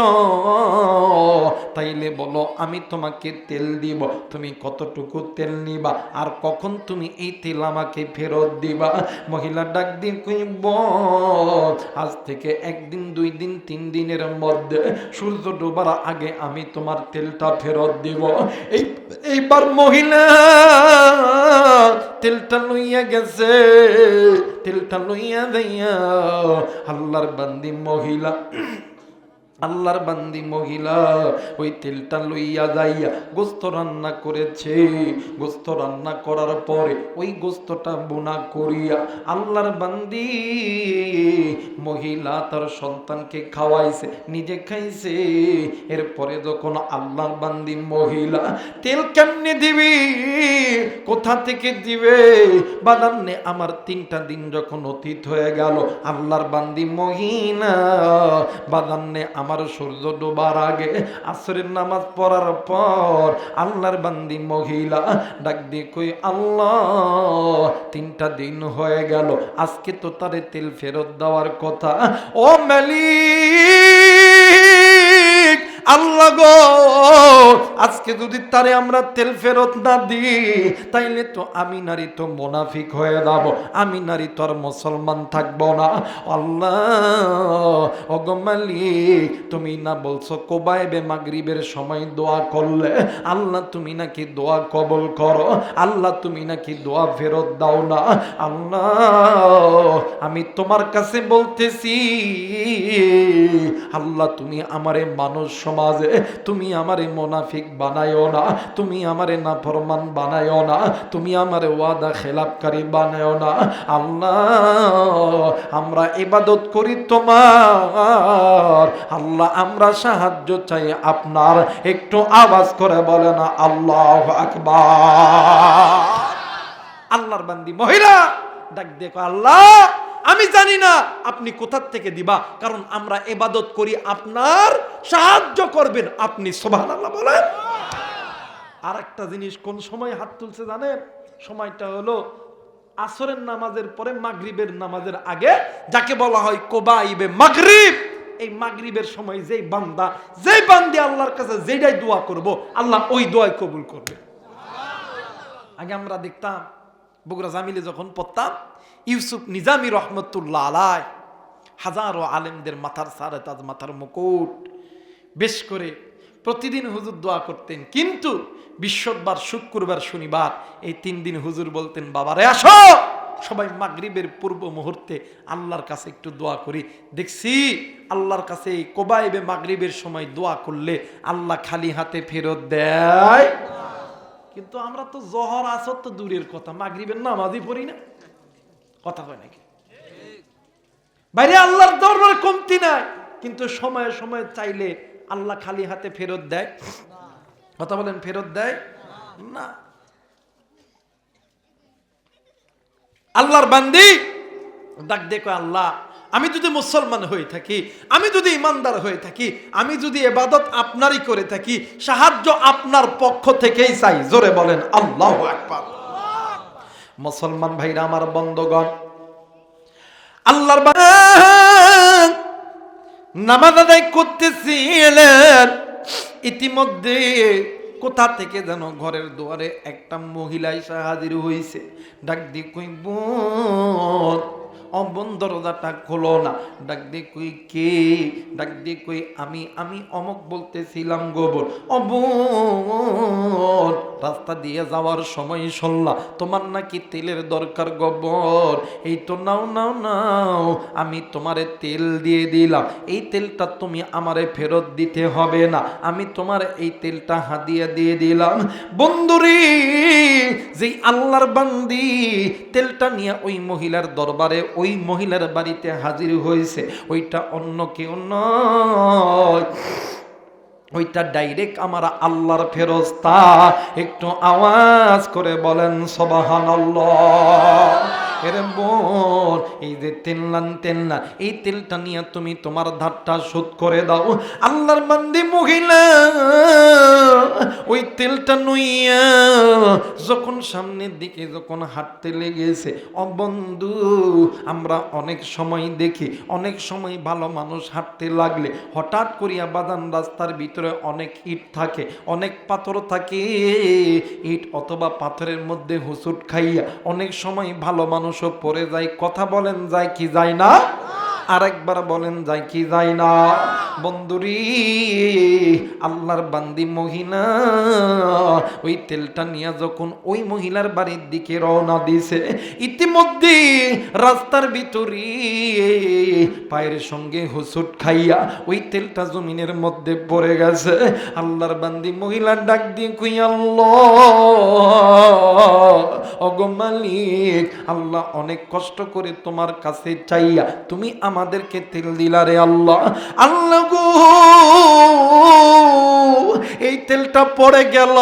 তাইলে বলো আমি তোমাকে তেল দিব, তুমি কতটুকু তেল নিবা আর কখন তুমি এই তেল আমাকে ফেরত দিবা? মহিলা ডাক দিয়ে কই, বোন আজ থেকে একদিন দুই দিন তিন দিনের মধ্যে সূর্য ডোবার আগে আমি তোমার তেলটা ফেরত দিব। এইবার মহিলা তেলটা লইয়া গেছে, তেলটা লইয়া দেয়া আল্লাহর বান্দি মহিলা আল্লাহর বান্দি মহিলা ওই তেলটা লইয়া যাইয়া গোস্ত রান্না করেছে। গোস্ত রান্না করার পরে ওই গোস্তটা বোনা করিয়া আল্লাহর বান্দি মহিলা তার সন্তানকে খাওয়াইছে, নিজে খাইছে। এরপরে যখন আল্লাহর বান্দি মহিলা তেল কেমনে দিবি, কোথা থেকে দিবে, বাদান্নে আমার 3টা দিন যখন অতীত হয়ে গেল, আল্লাহর বান্দি মহিলা বাদান্নে আমার সূর্য ডোবার আগে আসরের নামাজ পড়ার পর আল্লাহর বান্দি মহিলা ডাক দিয়ে কই, আল্লাহ 3টা দিন হয়ে গেল, আজকে তো তারে তেল ফেরত দেওয়ার কথা। ও মালিক, আল্লাহ গো, আজকে যদি তারে আমরা তেল ফেরত না দিই তাইলে তো আমি নারী তো মুনাফিক হয়ে যাব, আমি নারী তো আর মুসলমান থাকবো না। আল্লাহ ওগো মালিক, তুমি না বলছো কোবাইবে মাগরিবের সময় দোয়া করলে আল্লাহ তুমি নাকি দোয়া কবুল করো, আল্লাহ তুমি নাকি দোয়া ফেরত দাও না। আল্লাহ আমি তোমার কাছে বলতেছি, আল্লাহ তুমি আমারে মানুষ সমাজে তুমি আমারে মুনাফিক বানায়ো না, তুমি আমারে নাফরমান বানায়ো না, তুমি আমারে ওয়াদা খেলাপকারী বানায়ো না। আল্লাহ আমরা ইবাদত করি তোমার, আল্লাহ আমরা সাহায্য চাই আপনার। একটু আওয়াজ করে বলে না আল্লাহু আকবার। আল্লাহর বান্দি মহিলা ডাক দেখো, আল্লাহ আমি জানি না আপনি কোথা থেকে দিবা, কারণ আমরা ইবাদত করি আপনার, সাহায্য করবেন আপনি। সুবহানাল্লাহ বলেন। আর একটা জিনিস কোন সময় হাত তুলছে জানেন? সময়টা হলো আসরের নামাজের পরে মাগরিবের নামাজের আগে, যাকে বলা হয় কোবাইবে মাগরিব। এই মাগরিবের সময় যেই বান্দা যেই বান্দি আল্লাহর কাছে যেটাই দোয়া করব, আল্লাহ ওই দোয়াই কবুল করবে। আগে আমরা দেখতাম বগুড়া জামিলে যখন পড়তাম, ইউসুফ নিজামী রহমতুল্লাহ আলাইহ হাজারো আলেমদের মাথার সারে তাজ, মাথার মুকুট বেশ করে প্রতিদিন হুজুর দোয়া করতেন। কিন্তু বৃহস্পতিবার, শুক্রবার, শনিবার এই 3 দিন হুজুর বলতেন, বাবারে আসো সবাই মাগরিবের পূর্ব মুহূর্তে আল্লাহর কাছে একটু দোয়া করি। দেখছি আল্লাহর কাছে এই কোবাইবে মাগরিবের সময় দোয়া করলে আল্লাহ খালি হাতে ফেরত দেয়। কিন্তু আমরা তো জহর আসর তো দূরের কথা, মাগরিবের নামাজই পড়ি না। কথা হয় নাকি বাইরে? আল্লাহর দরবার কমতি নাই, কিন্তু সময়ে সময়ে চাইলে আল্লাহ খালি হাতে ফেরত দেয়? কথা বলেন, ফেরত দেয় না। আল্লাহর বান্দি ডাক দেখো, আল্লাহ আমি যদি মুসলমান হয়ে থাকি, আমি যদি ইমানদার হয়ে থাকি, আমি যদি ইবাদত আপনারই করে থাকি, সাহায্য আপনার পক্ষ থেকেই চাই। জোরে বলেন আল্লাহু আকবার। মুসলমান ভাইরা আমার, বন্ধগণ, আল্লাহর নামাজ আদায় করতেছিলেন, ইতিমধ্যে কোথা থেকে যেন ঘরের দুয়ারে একটা মহিলা এসে হাজির হয়েছে। ডাক দিয়ে কই, বোন ও বোন দরজাটা খোলো না। ডাক দিয়ে কই, কে? ডাক দিয়ে কই, আমি অমক বলতেছিলাম গো বোন। ও বোন, রাস্তা দিয়ে যাওয়ার সময় শুনলা তোমার নাকি তেলের দরকার গো বোন। এই তো নাও নাও নাও, আমি তোমারে তেল দিয়ে দিলাম, এই তেলটা তুমি আমারে ফেরত দিতে হবে না, আমি তোমার এই তেলটা হাদিয়া দিয়ে দিলাম। বন্ধুরে, যেই আল্লাহর বান্দি তেলটা নিয়ে ওই মহিলার দরবারে, ওই মহিলার বাড়িতে হাজির হয়েছে, ওইটা অন্য কেউ নয়, ওইটা ডাইরেক্ট আমার আল্লাহর ফেরেশতা। একটু আওয়াজ করে বলেন সুবহানাল্লাহ। এরে বোন, এই যে তেল না, এই তেলটা নিয়ে তুমি তোমার ধারটা শোধ করে দাও। আল্লাহর বান্দি মহিলা ওই তেলটা নইয়া যখন সামনের দিকে যখন হাঁটতে লেগেছে, ও বন্ধু, আমরা অনেক সময় দেখি, অনেক সময় ভালো মানুষ হাঁটতে লাগলে হঠাৎ করিয়া বাদান রাস্তার ভিতরে অনেক ইট থাকে, অনেক পাথর থাকে, ইট অথবা পাথরের মধ্যে হুঁচট খাইয়া অনেক সময় ভালো মানুষও পড়ে যায়। কথা বলেন, যায় কি যায় না? আরেকবার বলেন যায় কি যায় না? বন্ধুরি, আল্লাহর বান্দি মহিলা ওই তেলটা নিয়ে যখন ওই মহিলার বাড়ির দিকে রওনা দিছে, ইতিমধ্যে রাস্তার ভিতরে পায়ের সঙ্গে হুসুট খাইয়া ওই তেলটা জমিনের মধ্যে পড়ে গেছে। আল্লাহর বান্দি মহিলার ডাক দিয়ে কই, আল্লাহ ওগো মালিক, আল্লাহ অনেক কষ্ট করে তোমার কাছে চাইয়া তুমি আমাদেরকে তেল দিলা রে আল্লাহ। আল্লাহ গো, এই তেলটা পড়ে গেল,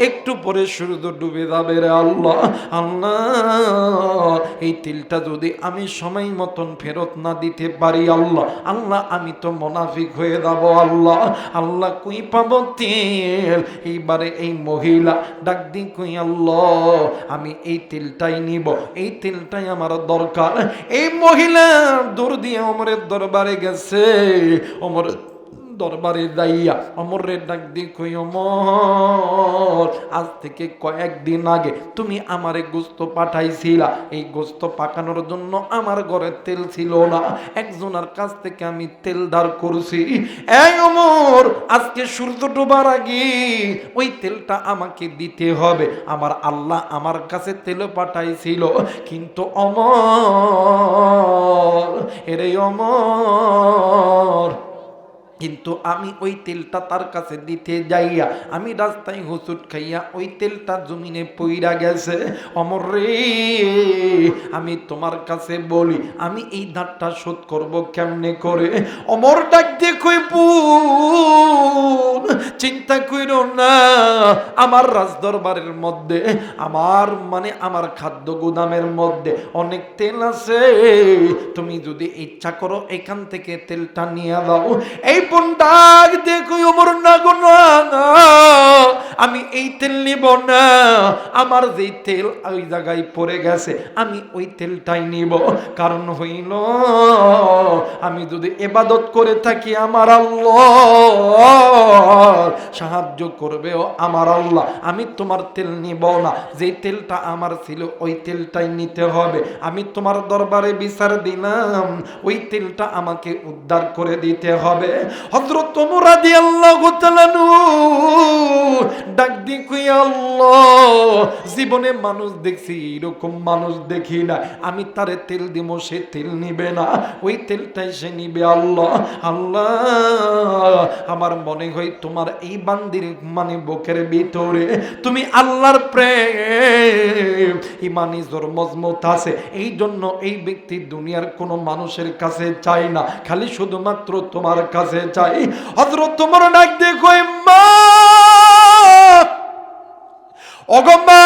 একটু পরে সূর্য ডুবে যাবে রে আল্লাহ। আল্লাহ এই তেলটা যদি আমি সময় মতন ফেরত না দিতে পারি আল্লাহ, আল্লাহ আমি তো মুনাফিক হয়ে যাব আল্লাহ। আল্লাহ কই পাবো তেল? এইবারে এই মহিলা ডাক দি কই, আল্লাহ আমি এই তেলটাই নিব, এই তেলটাই আমার দরকার। এই মহিলা দূর দিয়ে ওমরের দরবারে গেছে। ওমর দরবারে যাইয়া ওমরের ডাক দি কই, ওমর আজ থেকে কয়েকদিন আগে তুমি আমারে গোস্ত পাঠাইছিলা, এই গোস্ত পাকানোর জন্য আমার ঘরে তেল ছিল না, একজনের কাছ থেকে আমি তেল ধার করছি। এই ওমর, আজকে সূর্য ডোবার আগে ওই তেলটা আমাকে দিতে হবে। আমার আল্লাহ আমার কাছে তেল পাঠাইছিল, কিন্তু ওমর, এরে ওমর, কিন্তু আমি ওই তেলটা তার কাছে দিতে যাইয়া আমি রাস্তায় হুচুট খাইয়া ওই তেলটা জমিনে পইরা গেছে। অমর রে, আমি তোমার কাছে বলি আমি এই ধারটা শোধ করব কেমনে করে? অমর ডাক দিয়ে কই, বোন চিন্তা কইরো না, আমার রাজদরবারের মধ্যে আমার খাদ্য গুদামের মধ্যে অনেক তেল আছে, তুমি যদি ইচ্ছা করো এখান থেকে তেলটা নিয়ে দাও। এই বোন ডাক দেখো, ওমর না গো না, আমি এই তেল নিব না, আমার যে তেল ওই জায়গায় পড়ে গেছে আমি ওই তেলটাই নিব। কারণ হইল আমি যদি ইবাদত করে থাকি আমার আল্লাহ সাহায্য করবে ও আমার আল্লাহ, আমি তোমার তেল নিব না, যে তেলটা আমার ছিল ওই তেলটাই নিতে হবে। আমি তোমার দরবারে বিচার দিলাম, ওই তেলটা আমাকে উদ্ধার করে দিতে হবে। হযরত ওমর রাদিয়াল্লাহু তাআলা ডাক দি কই, আল্লাহ জীবনে মানুষ দেখছি, এরকম মানুষ দেখি না, আমি তারে তেল দিব সে তেল নিবে না, ওই তেলটাই সে নিবে। আল্লাহ আল্লাহ, আমার মনে হয় তোমার এই বান্দির বুকের ভিতরে তুমি আল্লাহর প্রেম ইমানি জোর মজবুত আছে, এই জন্য এই ব্যক্তি দুনিয়ার কোনো মানুষের কাছে চাই না, খালি শুধুমাত্র তোমার কাছে চাই। হযরত ওমর ডাক দিয়ে কই, মা ওগো মা,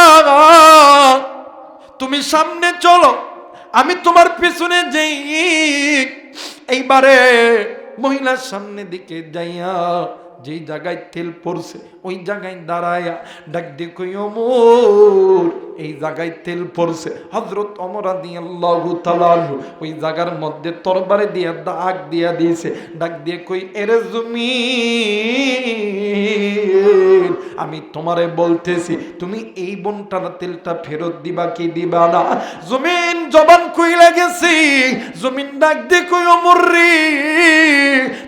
তুমি সামনে চলো, আমি তোমার পিছনে যাই। এইবারে মহিলার সামনে দিকে যাইয়া যেই জায়গায় তেল পড়ছে ওই জায়গায় দাঁড়ায়া ডাক দিয়ে কই, ওমর এই জায়গায় তেল পড়ছে। হযরত ওমর রাদিয়াল্লাহু তাআলা ওই জায়গার মধ্যে তরবারি দিয়ে দাগ দিয়া দিয়েছে, ডাক দিয়ে কই, এরে জমিন, আমি তোমারে বলতেছি তুমি এই বন্টার তেলটা ফেরত দিবা কি দিবা না? জমিন জবান কইলা গেছি। জমিন ডাক দিয়ে কই, ওমর রে,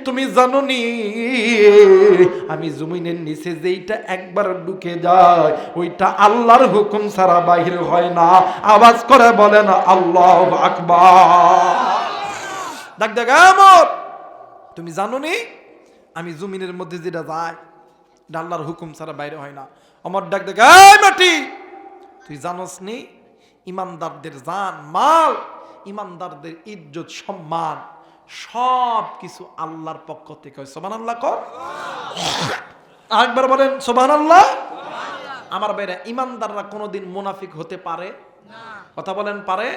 তুমি জানো নি আমি জমিনের নিচে যেইটা একবার ঢুকে যায় ওইটা আল্লাহর হুকুম ছাড়া বাহির হয় না। আওয়াজ করে বলে না আল্লাহু আকবার। ডাক দেখ, ওমর তুমি জানো নি আমি জমিনের মধ্যে যেটা যায় এটা আল্লাহর হুকুম ছাড়া বাইরে হয় না। ওমর ডাক দেখ, এই মাটি, তুই জানোস নি ইমানদারদের জান মাল, ইমানদারদের ইজ্জত সম্মান সব কিছু আল্লাহর পক্ষ থেকে হয়। সুবহানাল্লাহ কর, আরেকবার বলেন সুবহানাল্লাহ। আমার ভাইরা, ইমানদাররা কোনোদিন মুনাফিক হতে পারে না, কথা বলেন পারে?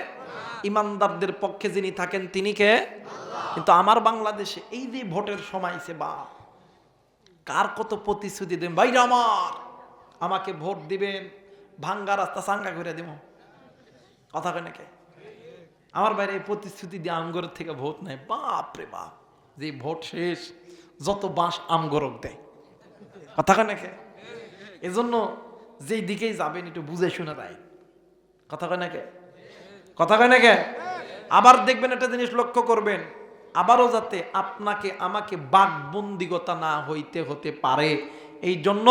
ইমানদারদের পক্ষে যিনি থাকেন তিনি কে? আল্লাহ। কিন্তু আমার বাংলাদেশে এই যে ভোটের সময় আছে, বা কার কত প্রতিশ্রুতি দেন, ভাইরা আমার আমাকে ভোট দিবেন, ভাঙ্গা রাস্তা চাঙ্গা করে দেব, কথা কয় নাকি? আমার বাইরে এই প্রতিশ্রুতি দিয়ে আমগর থেকে ভোট নেয়, বাপ রে বাপ, যে ভোট শেষ যত বাঁশ আমগরক দেয়, কথা কয় নাকি? এজন্য যেই দিকেই যাবেন একটু বুঝে শুনে দেয়, কথা কয় নাকি? কথা কয় নাকি? আবার দেখবেন একটা জিনিস লক্ষ্য করবেন, আবারও যাতে আপনাকে আমাকে বাকবন্দিগতা না হতে পারে, এই জন্য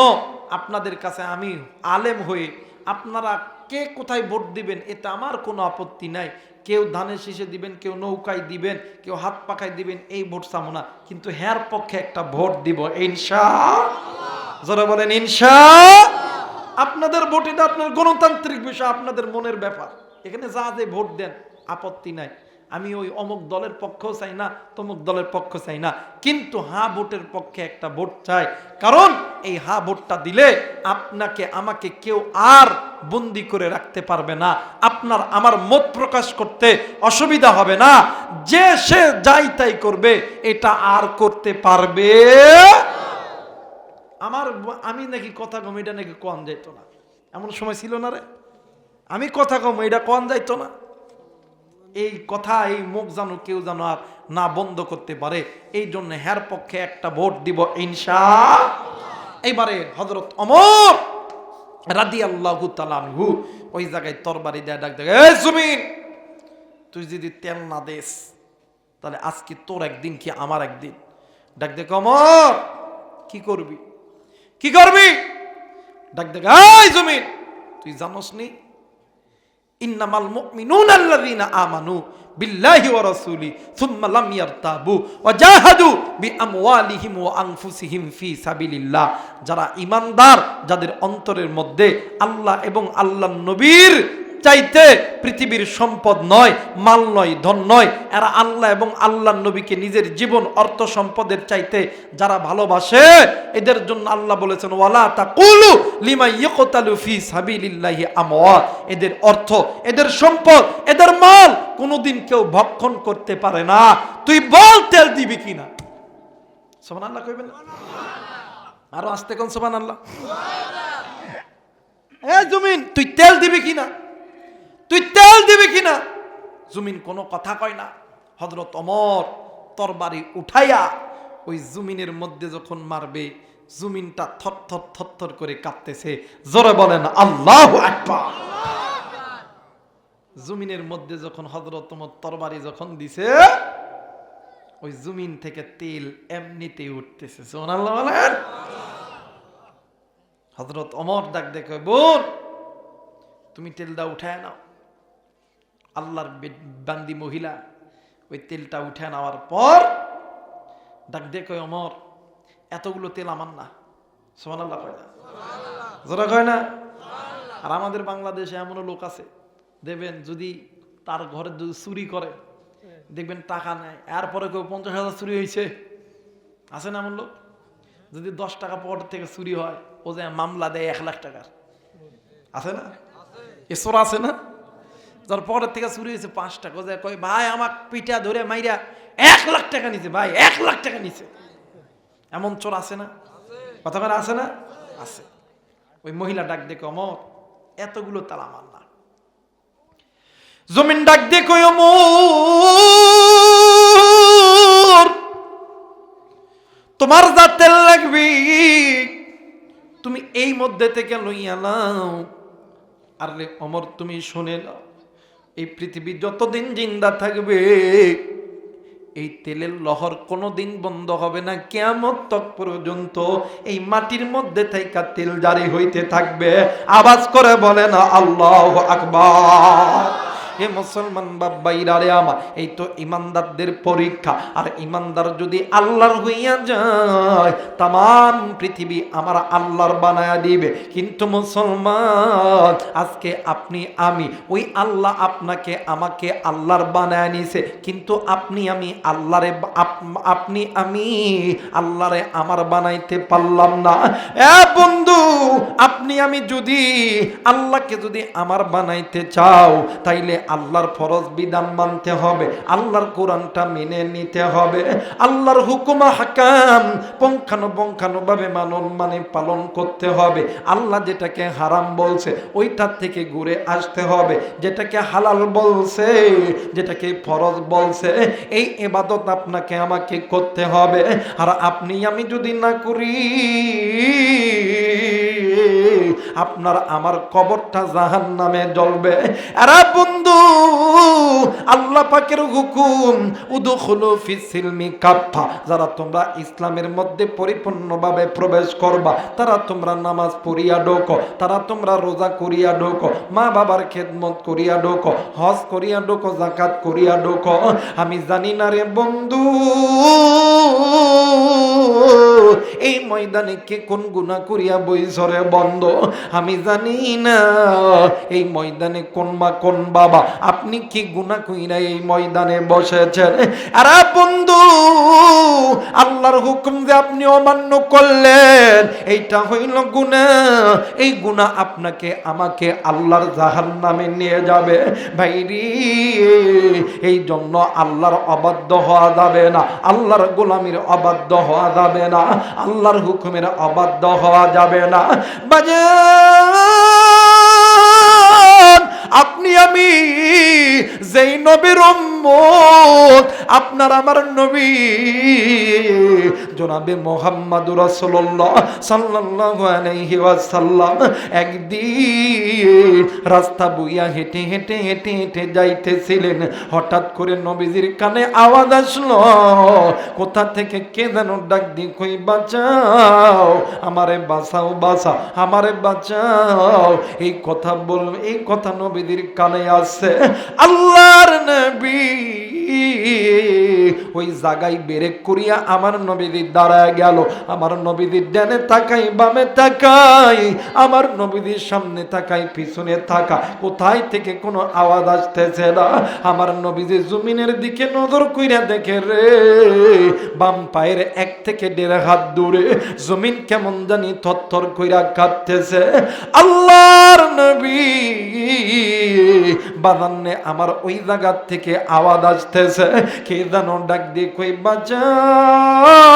আপনাদের কাছে আমি আলেম হয়ে আপনারা কে কোথায় ভোট দিবেন এতে আমার কোনো আপত্তি নাই। কেউ ধানের শীষে দিবেন, কেউ নৌকায় দিবেন, কেউ হাত পাখায় দিবেন, এই ভোট চামো না, কিন্তু হ্যার পক্ষে একটা ভোট দিব ইনশাআল্লাহ। যারা বলেন ইনশাআল্লাহ। আপনাদের ভোট, এটা আপনার গণতান্ত্রিক বিষয়, আপনাদের মনের ব্যাপার। এখানে যা যে ভোট দেন আপত্তি নাই, আমি ওই অমুক দলের পক্ষও চাই না, তমুক দলের পক্ষ চাই না, কিন্তু হ্যাঁ ভোটের পক্ষে একটা ভোট চাই। কারণ এই হ্যাঁ ভোটটা দিলে আপনাকে আমাকে কেউ আর বন্দি করে রাখতে পারবে না, আপনার আমার মত প্রকাশ করতে অসুবিধা হবে না, যে সে যাই তাই করবে এটা আর করতে পারবে। আমি নাকি কথা কম, এটা নাকি কোন যাইত না, এমন সময় ছিল না রে, আমি কথা কম এটা কোন যাইতো না। এই কথা, এই মুখ জানো কেউ যেন আর না বন্ধ করতে পারে, এই জন্য হ্যার পক্ষে একটা ভোট দিব ইনশাআল্লাহ। এইবারে হযরত ওমর রাদিয়াল্লাহু তাআলা আনহু ওই জায়গায় তরবারি দেয়া ডাক দেয়, এই জমিন, তুই যদি তেল না দেস তাহলে আজকে তোর একদিন কি আমার একদিন। ডাক দেখ, ওমর কি করবি, কি করবি? ডাক দেখ, এই জমিন, তুই জানোস নি ইন্নামাল মুমিনুনা আল্লাযীনা আমানু বিল্লাহি ওয়া রাসূলি সুম্মা লাম ইয়ারতাবু ওয়া জাহাদু বিআমওয়ালিহিম ওয়া আনফুসিহিম ফি সাবিলিল্লাহ। যারা ঈমানদার, যাদের অন্তরের মধ্যে আল্লাহ এবং আল্লাহর নবীর চাইতে পৃথিবীর সম্পদ নয়, মাল নয়, ধন নয়, এরা আল্লাহ এবং আল্লাহর নবীকে নিজের জীবন, অর্থ, সম্পদের চাইতে যারা ভালোবাসে, এদের জন্য আল্লাহ বলেছেন ওয়ালা তাকুলু লিমা ইয়াকতালু ফি সাবিলিল্লাহি আমওয়াত। এদের অর্থ, এদের সম্পদ, এদের মাল কোনোদিন কেউ ভক্ষণ করতে পারে না। তুই বল তেল দিবি কিনা? সুবহানাল্লাহ কইবেন না? আরো আস্তে কোন সুবহানাল্লাহ। এ জমিন, তুই তেল দিবি কিনা? তুই তেল দিবি কিনা? জমিন কোনো কথা কয় না। হযরত ওমর তরবারি উঠাইয়া ওই জমিনের মধ্যে যখন মারবে, জমিনটা থরথর থরথর করে কাঁপতেছে। জোরে বলেন আল্লাহু আকবার। জমিনের মধ্যে যখন হযরত ওমর তরবারি যখন দিছে, ওই জমিন থেকে তেল এমনিতেই উঠতেছে। সুবহানাল্লাহ বলেন। হযরত ওমর ডাক দেখে, বোন তুমি তেলটা উঠায় নাও। আল্লাহর বান্দি মহিলা ওই তেলটা উঠে নেওয়ার পর ডাক দেখে, ওমর এতগুলো তেল আমার না। সুবহানাল্লাহ কয় না? যারা কয় না? আর আমাদের বাংলাদেশে এমনও লোক আছে, দেখবেন যদি তার ঘরে যদি চুরি করে, দেখবেন টাকা নেয়, এরপরে কেউ 50,000 চুরি হয়েছে, আছে না এমন লোক? যদি 10 টাকা পর থেকে চুরি হয়, ও যে মামলা দেয় 1 লাখ টাকার, আছে না? এসর আছে না? যার পরের থেকে চুরি হয়েছে 5 টাকা, ও যে কয় ভাই আমার পিঠা ধরে মাইরা 1 লাখ টাকা নিছে, ভাই 1 লাখ টাকা নিছে। এমন চোর আছে না? কথা বলে আছে না? আছে। ওই মহিলা ডাক দেখো, ওমর এতগুলো তালা আমার না। জমিন ডাক দেখো, ওমর তোমার যা তেল লাগবে তুমি এই মধ্যে থেকে লইয়া নাও। আর রে ওমর তুমি শুনে নাও, এই পৃথিবী যতদিন জিন্দা থাকবে এই তেলের লহর কোনোদিন বন্ধ হবে না, কিয়ামত তক পর্যন্ত এই মাটির মধ্যে থেকে তেল জারি হইতে থাকবে। আওয়াজ করে বলে না আল্লাহু আকবার। হে মুসলমান বাবাইরা রে আমার, এই তো ইমানদারদের পরীক্ষা। আর ইমানদার যদি আল্লাহর হইয়া যায়, তাম পৃথিবী আমার আল্লাহর বানায়া দিবে। কিন্তু মুসলমান, আজকে আপনি আমি, ওই আল্লাহ আপনাকে আমাকে আল্লাহর বানায়া নিছে, কিন্তু আপনি আমি আল্লাহরে আপনি আমি আল্লাহরে আমার বানাইতে পারলাম না। এ বন্ধু, আপনি আমি যদি আল্লাহকে যদি আমার বানাইতে চাও, তাইলে আল্লাহর ফরজ বিধান মানতে হবে, আল্লাহর কোরআনটা মেনে নিতে হবে, আল্লাহর হুকুম হাকাম পুঙ্খানুপুঙ্খানুভাবে পালন করতে হবে। আল্লাহ যেটাকে হারাম বলছে ওইটার থেকে ঘুরে আসতে হবে, যেটাকে হালাল বলছে, যেটাকে ফরজ বলছে, এই ইবাদত আপনাকে আমাকে করতে হবে। আর আপনি আমি যদি না করি, আপনার আমার কবরটা জাহান্নামে জ্বলবে। আরে বন্ধু, বন্ধু, আল্লাহ পাকের হুকুম উদখুলু ফিস সিলমি কাফা, যারা তোমরা ইসলামের মধ্যে পরিপূর্ণভাবে প্রবেশ করবা তারা তোমরা নামাজ পড়িয়া ঢোকো, তারা তোমরা রোজা করিয়া ঢোকো, মা বাবার খেদমত করিয়া ঢোকো, হজ করিয়া ঢোকো, যাকাত করিয়া ঢোকো। আমি জানি না রে বন্ধু এই ময়দানে কে কোন গুনাহ করিয়া বইছরে বন্ধ, আমি জানি না এই ময়দানে কোন মা কোন বাবা আপনি কি গুনাহ কইরা এই ময়দানে বসেছেন। আরে বন্ধু, আল্লাহর হুকুম যে আপনি অমান্য করলেন এইটা হইল গুনাহ, এই গুনাহ আপনাকে আমাকে আল্লাহর জাহান্নামে নিয়ে যাবে। ভাইরি, এই জন্য আল্লাহর অবাধ্য হওয়া যাবে না, আল্লাহর গোলামির অবাধ্য হওয়া যাবে না, আল্লাহর হুকুমের অবাধ্য হওয়া যাবে না। বাজান, আপনি আমি যেই নবীর উম্মত, আপনার আমার নবী জনাবে মুহাম্মদুর রাসূলুল্লাহ সাল্লাল্লাহু আলাইহি ওয়াসাল্লাম একদিন রাস্তা বইয়া হেঁটে হেঁটে হেঁটে হেঁটে যাইতেছিলেন। হঠাৎ করে নবীজির কানে আওয়াজ আসলো, কোথা থেকে কে যেন ডাক দিয়ে কই, বাঁচাও আমারে, বাঁচাও বাঁচাও আমারে বাঁচাও। এই কথা বলবে, এই কথা নবীজির কানে আসছে। আল্লাহর নবী ওই জায়গায় বেরেক করিয়া আমার নবীজি দাঁড়ায় গেল। আমার নবীজির ডানে তাকাই, বামে তাকাই, আমার নবীজির সামনে তাকাই, পিছনে থাকা, কোথায় থেকে কোনো আওয়াজ আসতেছে না। আমার নবীজি জমিনের দিকে নজর কইরা দেখে রে, বাম পায়ের 1 থেকে 1.5 হাত দূরে জমিন কেমন জানি থরথর কইরা কাঁপতেছে। আল্লাহর নবী বাজানে আমার ওই জায়গা থেকে আওয়াজ আসতেছে, কে যেন ডাক দিয়ে কই, বাঁচাও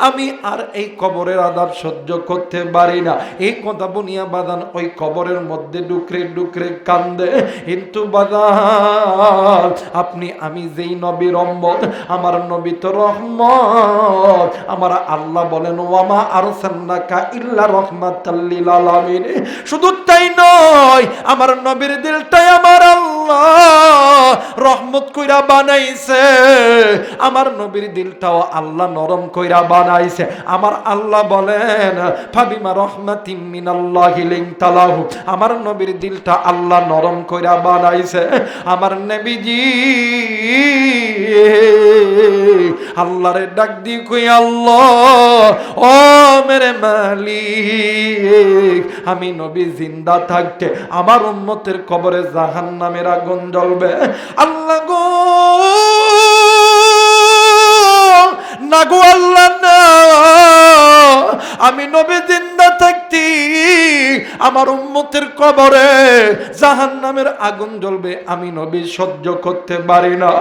আমি আর এই কবরের আযাব সহ্য করতে পারি না। এই কথা বনিয়া বাজান ওই কবরের মধ্যে ডুকরে ডুকরে কান্দে। কিন্তু বাজান, আপনি আমি যেই নবীর উম্মত, আমার নবী তো রহমত। আমার আল্লাহ বলেন, ওয়ামা আরসালনাকা ইল্লা রাহমাতাল লিল আলামিন। শুধু তাই নয়, আমার নবীর দিলটাই আমার আল্লাহ রহমত কইরা বানাইছে। আমার নবীর দিলটাও আল্লাহ নরম কইরা বানাইছে। আমার আল্লাহ বলেন, ফাবিমা রাহমাতিম মিনাল্লাহি লিনতা লাহু। আমার নবীর দিলটা আল্লাহ নরম কইরা বানাইছে। আমার নবীজি আল্লাহরে ডাক দিয়ে কই, আল্লাহ ও মেরে মালিক, আমি নবী জিন্দা থাকতে আমার উম্মতের কবরে জাহান্নামের আগুন জ্বলবে। আল্লাহ গো, না গো আল্লাহ না, আমি নবী জিন্দা থাকতি আমার উম্মতের কবরে জাহান্নামের আগুন জ্বলবে, আমি নবী সহ্য করতে পারি না।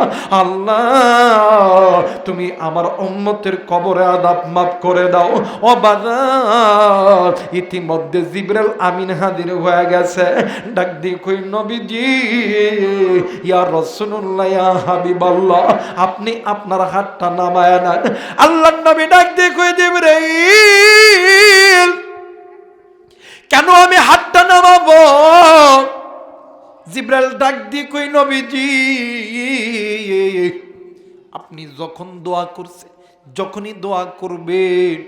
আল্লাহ তুমি আমার উম্মতের কবরে আযাব মাফ করে দাও। ও বাজার, ইতিমধ্যে জিবরাইল আমিন হাজির হয়ে গেছে। ডাক দিয়ে কই, নবীজি ইয়া রাসূলুল্লাহ, ইয়া হাবিবাল্লাহ, আপনি আপনার হাতটা নামায় নেন। আল্লাহর নবী ডাক দিয়ে কই, জিবরাইল কেন আমি হাতটা নামাবো? জিবরাইল ডাক দিয়ে কই, নবীজি আপনি যখন দোয়া করছে, যখনই দোয়া করবেন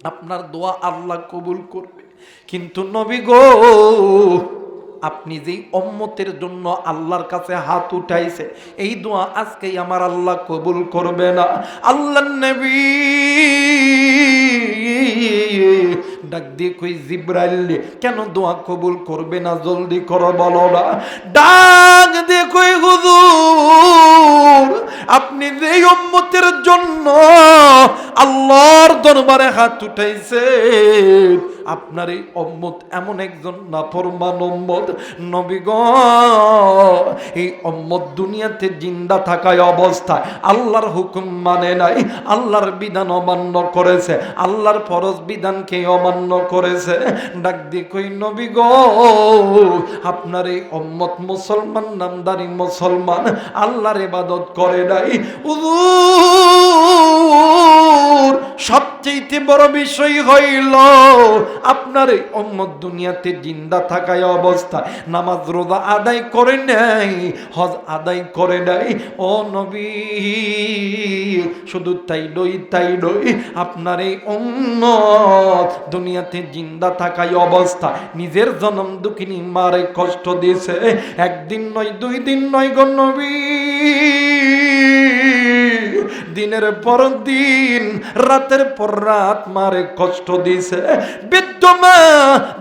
আপনার দোয়া আল্লাহ কবুল করবে। কিন্তু নবী গো, আপনি যেই উম্মতের জন্য আল্লাহর কাছে হাত উঠাইছে, এই দোয়া আজকেই আমার আল্লাহ কবুল করবে না। আল্লাহর নবী ডাক দিয়ে কই, জিবরাইল কেন দোয়া কবুল করবে না, জলদি করো বলো না। ডাক দিয়ে কই, হুজুর আপনি যেই উম্মতের জন্য আল্লাহর দরবারে হাত উঠাইছেন, আপনার এই উম্মত এমন একজন নাফরমান উম্মত, নবী গো এই উম্মত দুনিয়াতে জিন্দা থাকায় অবস্থায় আল্লাহর হুকুম মানে নাই, আল্লাহর বিধান অমান্য করেছে, আল্লাহর ফরজ বিধানকে অমান্য করেছে। ডাক দিয়ে কই, নবী গো আপনার এই উম্মত মুসলমান, নামদারি মুসলমান, আল্লাহর ইবাদত করে নাই। হুজুর সবচেয়ে সবচেয়ে বড় বিষয় হইল আপনার এই উম্মত দুনিয়াতে জিন্দা থাকায় অবস্থায় নামাজ রোজা আদায় করে নাই, হজ আদায় করে নাই। ও নবী, শুধু তাই নয়, আপনার এই উম্মত দুনিয়াতে জিন্দা থাকায় অবস্থা নিজের জনম দুঃখিনী মারে কষ্ট দিয়েছে। একদিন নয়, 2 দিন নয় গো নবী, দিনের পর দিন, রাতের পর রাত মারে কষ্ট দিছে। বৃদ্ধ মা,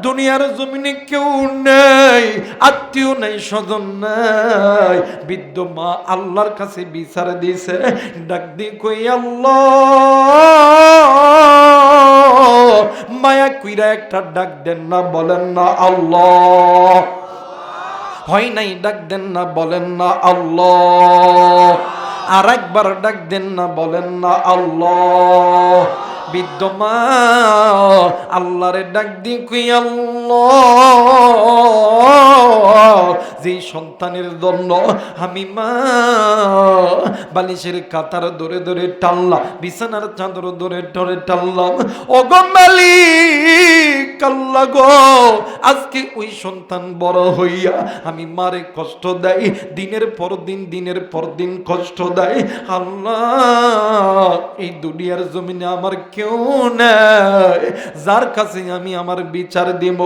দুনিয়ার জমিনে কেউ নেই, আত্মীয় নাই, স্বজন নাই। বৃদ্ধ মা আল্লাহর কাছে বিচার দিছে, ডাক দি কই আল্লাহ, মায়া কইরা একটা ডাক দেন না, বলেন না আল্লাহ। হয় নাই, ডাক দেন না, বলেন না আল্লাহ। আর একবার ডাক দেন না, বলেন না আল্লাহ। বৃদ্ধ মা আল্লাহরে ডাক দি কই আল্লাহ, যে সন্তানের জন্য আমি মা বালিশের কাতার ধরে ধরে টানলাম, বিছানার চাদর ধরে ধরে টানলাম, ও গো মালিক আল্লাহ গো, আজকে ওই সন্তান বড় হইয়া আমি মারে কষ্ট দেয়, দিনের পর দিন কষ্ট দেয়। আল্লাহ, এই দুনিয়ার জমিনে আমার কেউ নাই যার কাছে আমি আমার বিচার দেব।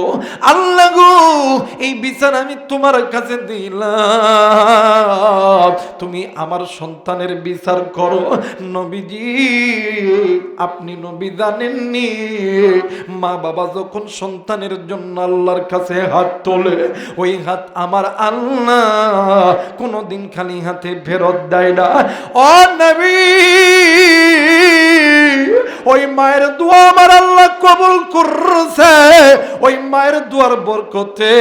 আল্লাহ গো, এই বিচার আমি তোমার কাছে দিলাম, তুমি আমার সন্তানের বিচার করো। নবীজি, আপনি নবী জানেননি, মা বাবা যখন সন্তানের জন্য আল্লাহর কাছে হাত তোলে, ওই হাত আমার আল্লাহ কোনদিন খালি হাতে ফেরত দেয় না। ও নবী, ওই মায়ের দোয়া আমার আল্লাহ কবুল করছে, ওই মায়ের দোয়ার বরকতে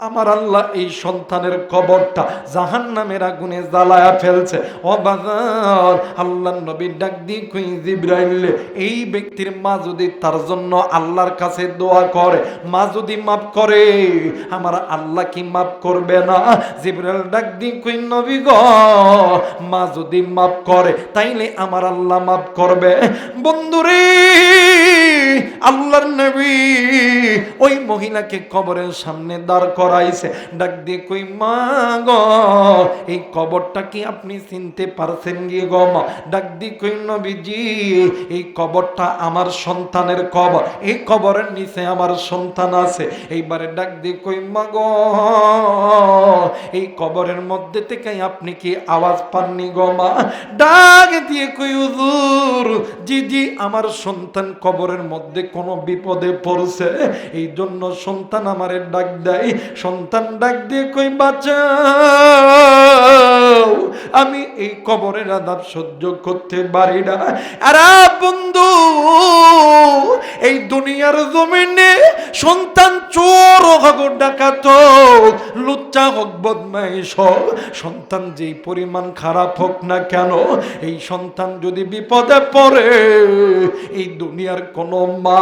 আমার আল্লাহ এই সন্তানের কবরটা জাহান্নামের আগুনে জ্বালায়া ফেলছে। ও বাজার, আল্লাহর নবী ডাক দিয়ে কই জিবরাইল, এই ব্যক্তির মা যদি তার জন্য আল্লাহর কাছে দোয়া করে, মা যদি মাফ করে, আমার আল্লাহ কি মাফ করবে না? জিবরাইল ডাক দিয়ে কই নবী গো, মা যদি মাফ করে তাইলে আমার আল্লাহ মাফ করবে। বন্ধুরে, আল্লাহর নবী ওই মহিলাকে কবরের সামনে দাঁড় করাইছে, ডাক দিয়ে কই মা গো, এই কবরটা কি আপনি চিনতে পারছেন গিয়ে গো মা? ডাক দিয়ে কই নবীজি, এই কবরটা আমার সন্তানের কবর, এই কবরের নিচে আমার সন্তান আছে। এইবারে ডাক দিয়ে কই মা গো, এই কবরের মধ্যে থেকে আপনি কি আওয়াজ পাননি গো মা? ডাক দিয়ে কই হুজুর, জি আমার সন্তান কবরের মধ্যে কোন বিপদে পড়ছে, এই জন্য সন্তান আমারে ডাক দেয়। সন্তান ডাক দিয়ে কই বাঁচাও, আমি এই কবরের আযাব সহ্য করতে পারি না। আরে বন্ধু, এই দুনিয়ার জমিনে সন্তান চোর হোক, ডাকাত হোক, লুচ্চা হোক, বদমাইশ হোক, সন্তান যেই পরিমাণ খারাপ হোক না কেন, এই সন্তান যদি বিপদে পড়ে, এই দুনিয়ার কোনো মা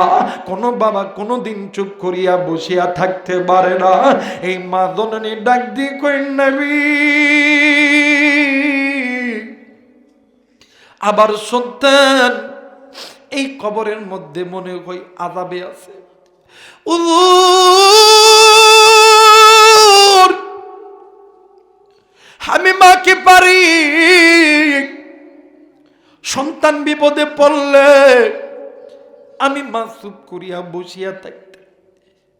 কোনো বাবা কোনো দিন চুপ করিয়া বসিয়া থাকতে পারে না। এই মা জননী ডাক দিয়ে কই নবী, আবার সন্তান এই কবরের মধ্যে মনে হয় আযাবে আছে, আমি মাকে পারি, সন্তান বিপদে পড়লে আমি মা চুপ করিয়া বসিয়া থাকতে।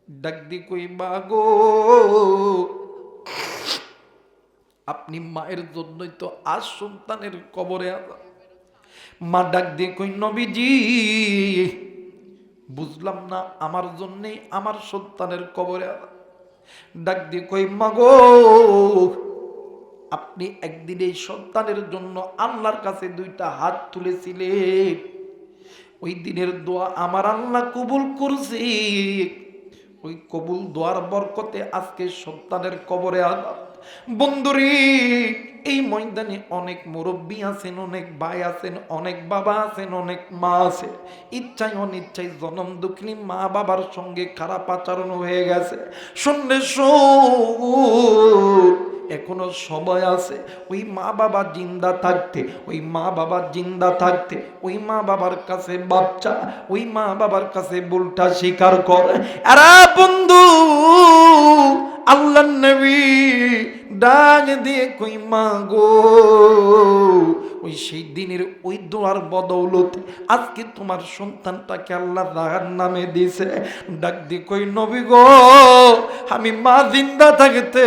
ডাক দি কই মা গো, আপনি মায়ের জন্যই তো আজ সন্তানের কবরে আযাব। মা ডাক দিয়ে কই নবীজি, বুঝলাম না, আমার জন্যই আমার সন্তানের কবরে আযাব। ডাক দিয়ে কই মা গো, আপনি একদিন এই সন্তানের জন্য আল্লাহর কাছে 2টা হাত তুলেছিলেন, ওই দিনের দোয়া আমার আল্লাহ কবুল করছে, ওই কবুল দোয়ার বরকতে আজকে সন্তানের কবরে আযাব। বন্ধুরে, এই ময়দানে অনেক মুরব্বী আছেন, অনেক ভাই আছেন, অনেক বাবা আছেন, অনেক মা আছে, ইচ্ছায় অনিচ্ছায় জনম দুঃখিনী মা বাবার সঙ্গে খারাপ আচরণ হয়ে গেছে। শুনলে এখনো সময় আছে। ওই মা বাবা জিন্দা থাকতে, ওই মা বাবা জিন্দা থাকতে ওই মা বাবার কাছে বাচ্চা, ওই মা বাবার কাছে ভুলটা স্বীকার করে। আরে বন্ধু, আল্লাহ নবী ডাক দিয়ে কই মা গো, ওই সেই দিনের ওই দোয়ার বদৌলতে আজকে তোমার সন্তানটাকে আল্লাহ জাহান্নামে দিয়েছে। ডাক দিয়ে কই নবী গো, আমি মা জিন্দা থাকতে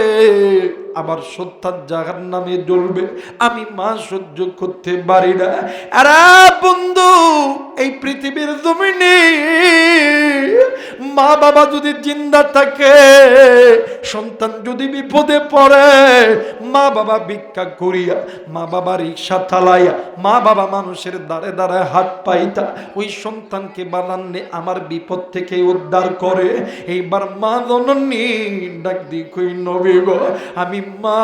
আবার সন্তান জাহান্নামে জ্বলবে, আমি মা সহ্য করতে পারি না। আরে বন্ধু, এই পৃথিবীর জমিনে মা বাবা যদি জিন্দা থাকে, সন্তান যদি বিপদে পড়ে, মা বাবা ভিক্ষা করিয়া, মা বাবা রিক্সা চালাইয়া, মা বাবা মানুষের দ্বারে দ্বারে হাত পাইতা ওই সন্তানকে বানান্নে আমার বিপদ থেকে উদ্ধার করে। এইবার মা জননী ডাক দি কই নবী গো, আমি মা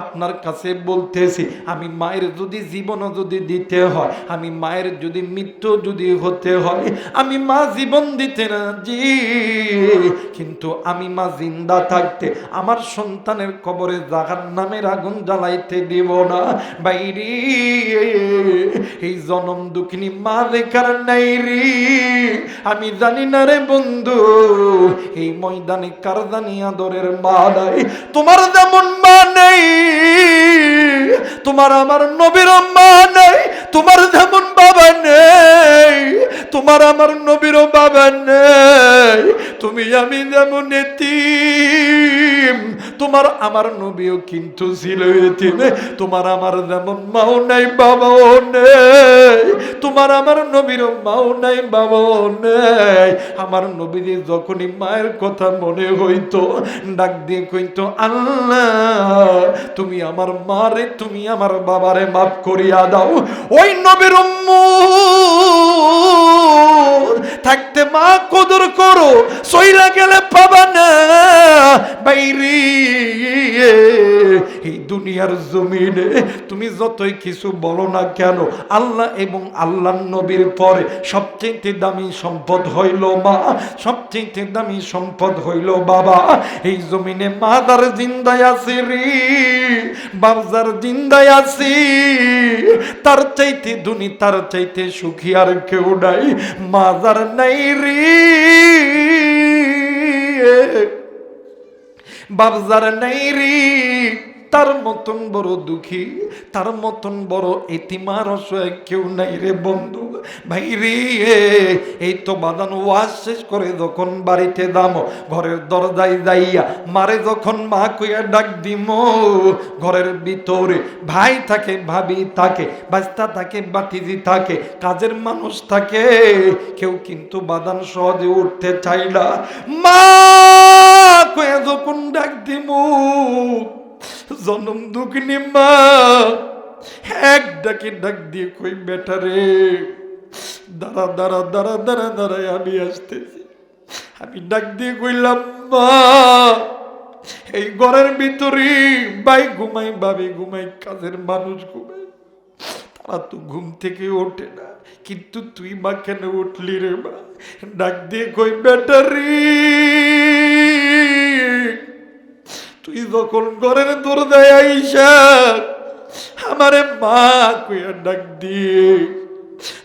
আপনার কাছে বলতেছি, আমি মায়ের যদি জীবন যদি দিতে হয়, আমি মায়ের যদি মৃত্যু যদি হতে হয়, আমি মা জীবন দিতে রাজি, কিন্তু আমি মা জিন্দা থাকতে আমার সন্তানের কবরে জাহান্নামের আগুন জ্বালাইতে দিব না। বাইরে এই জনম দুঃখিনী মা দেখার নাই রে, আমি জানি না রে বন্ধু, এই ময়দানে কার জানি আদরের মা নাই। তোমার যেমন মা নেই, তোমার আমার নবীর মা নেই, তোমার যেমন বাবা নেই, তোমার আমার নবীরও বাবা নেই। তুমি আমি যেমন এতিম, তোমার আমার নবীও কিন্তু ছিল এতিম। তোমার আমার যেমন মাও নাই বাবাও নেই, তোমার আমার নবীরও মাও নাই বাবাও নেই। আমার নবীজি যখনই মায়ের কথা মনে হইতো, ডাক দিয়ে কইতো আল্লাহ তুমি আমার মারে, তুমি আমার বাবারে মাফ করিয়া দাও। ওই নবীর উম্মত থাকতে মা কদর করো, সইলা গেলে পাবা না। বাইরে এই দুনিয়ার জমিনে তুমি যতই কিছু বলো না কেন, আল্লাহ এবং আল্লাহর নবীর পরে সবচেয়ে দামি সম্পদ হইল মা, সবচেয়ে দামি সম্পদ হইল বাবা। এই জমিনে মাদার জিন্দায় আছে রে, বাবজার জিন্দায় আছি, তার চাইতে ধনী, তার চাইতে সুখী আর কেউ নাই। মাজার নাই রে, বাবজার নাই রে, তার মতন বড় দুঃখী, তার মতন বড় এতিমার অসহায় কেউ নাই রে বন্ধু। ভাই রে, এই তো বাদান ওয়াজ শেষ করে যখন বাড়িতে দাম, ঘরের দরজায় যাইয়া মারে যখন মা কইয়া ডাক দিম, ঘরের ভিতরে ভাই থাকে, ভাবি থাকে, বাস্তা থাকে, বাতিজি থাকে, কাজের মানুষ থাকে, কেউ কিন্তু বাদান সহজে উঠতে চাই না। মা কইয়া যখন ডাক দিম, জনম দুঃখিনী মা এক ডাকে ডাক দিয়ে কই বেটা রে, দাঁড়া দাঁড়া দাঁড়া দাঁড়া দাঁড়ায় আমি আসতেছি। আমি ডাক দিয়ে কইলাম মা, এই ঘরের ভিতরে ভাই ঘুমাই, ভাবি ঘুমাই, কাজের মানুষ ঘুমাই, তারা তো ঘুম থেকে ওঠে না, কিন্তু তুই মা কেন উঠলি রে মা? ডাক দিয়ে কই বেটা রে, তুই যখন ঘরের দরজায় আইসা আমারে মা কইয়া ডাক দিয়ে,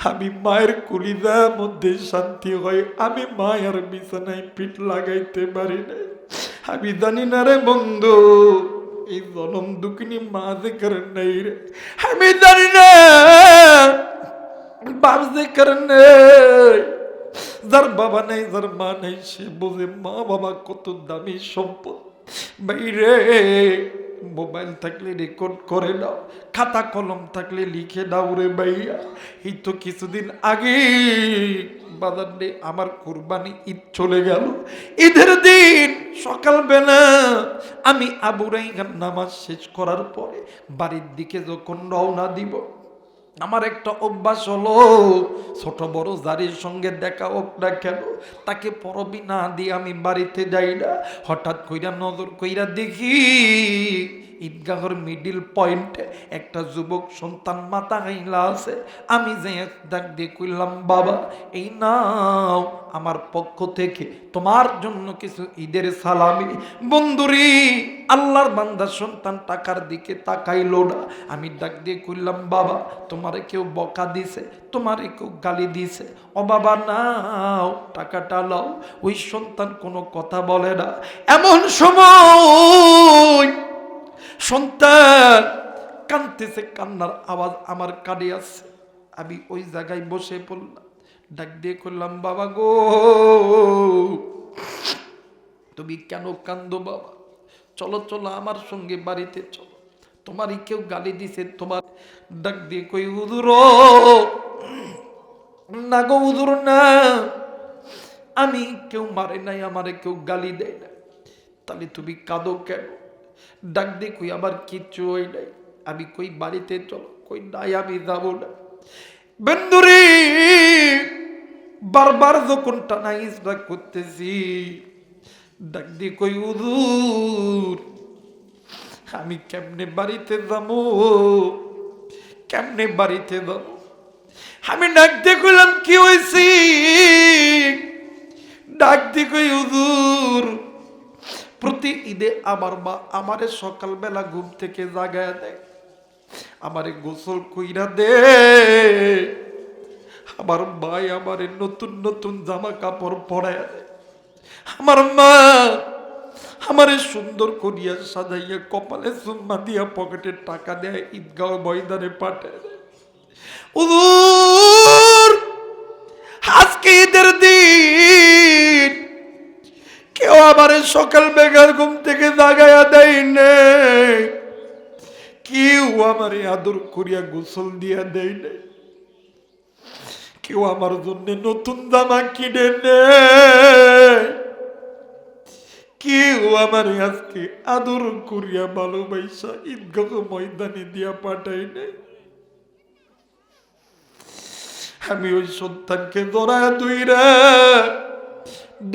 আমি মায়ের কলিজার মধ্যে শান্তি হয়, আমি মায়ের বিছানায় পিঠ লাগাইতে পারি না। আমি জানি না রে বন্ধু, এই জনম দুঃখিনী মা যে কারণ নেই রে, আমি জানি না বাপ যে কারণ নেই। যার বাবা নেই, যার মা নেই, সে বোঝে মা বাবা কত দামি সম্পদ। বাইরে মোবাইল থাকলে রেকর্ড করে দাও, খাতা কলম থাকলে লিখে দাও রে ভাইয়া। এই তো কিছুদিন আগে বাজারে আমার কুরবানি ঈদ চলে গেল। ঈদের দিন সকালবেলা আমি আবু রাইহান নামাজ শেষ করার পরে বাড়ির দিকে যখন রওনা দিব, আমার একটা অভ্যাস হলো, ছোট বড় যারির সঙ্গে দেখা হোক না কেন, তাকে পরবি না দিয়ে আমি বাড়িতে যাই না। হঠাৎ কইরা নজর কইরা দেখি ঈদগাহর মিডিল পয়েন্টে একটা যুবক সন্তান মাথা গাইলা আছে। আমি যে ডাক দিয়ে কইলাম, বাবা এই নাও আমার পক্ষ থেকে তোমার জন্য কিছু ঈদের সালামি। বন্ধুরি, আল্লাহর বান্দা সন্তান টাকার দিকে তাকাইলো না। আমি ডাক দিয়ে কইলাম, বাবা তোমারে কেউ বকা দিছে, তোমারে কেউ গালি দিছে? ও বাবা নাও, টাকাটা নাও। ওই সন্তান কোনো কথা বলে না। এমন সময় সন্তান কাঁদতেছে, কান্নার আওয়াজ আমার কানে আসছে। আমি ওই জায়গায় বসে পড়লাম, ডাক দিয়ে করলাম, বাবা গো তুমি কেন কান্দো বাবা? চলো চলো আমার সঙ্গে বাড়িতে চলো, তোমারই কেউ গালি দিছে তোমার? ডাক দিয়ে কই, হুজুর না গো হুজুর না, আমি কেউ মারে নাই, আমারে কেউ গালি দেয় না। তাহলে তুমি কাঁদো কেন? ডাক দিয়ে কই, আমার কিচ্ছু হয় নাই। আমি কই বাড়িতে চলো, কই নাই আমি যাবো না। বন্ধুরে, বারবার যখন টানা ইসরা করতেছি, ডাক দিয়ে কই, হুজুর আমি কেমনে বাড়িতে যাবো, কেমনে বাড়িতে যাবো? আমি ডাক দিয়ে কইলাম, কি হয়েছি? ডাক দিয়ে কই, হুজুর প্রতি ঈদে আমার মা আমারে সকালবেলা ঘুম থেকে জাগায় দেয়, আমারে গোসল কইরা দে, আমার ভাই আমারে নতুন নতুন জামা কাপড় পরায় দেয়, আমার মা আমারে সুন্দর করিয়া সাজাইয়া কপালে চুম্মা দিয়া পকেটে টাকা দেয়, ঈদগাহ ময়দানে পাঠায় দেয়। হুজুর আজকে ঈদের দিন কেউ আমারে সকাল বেগার ঘুম থেকে জাগাইয়া দেয় নাই, কেউ আমারে আদর করিয়া গোসল দিয়া দেয় নাই, কেউ আমার জন্য নতুন জামা কিনে নেয়, কেউ আমার আজকে আদর করিয়া ভালোবাসা ঈদগাহ ময়দানে দিয়া পাঠায় নাই। আমি ওই সন্তানকে জড়ায় ধইরা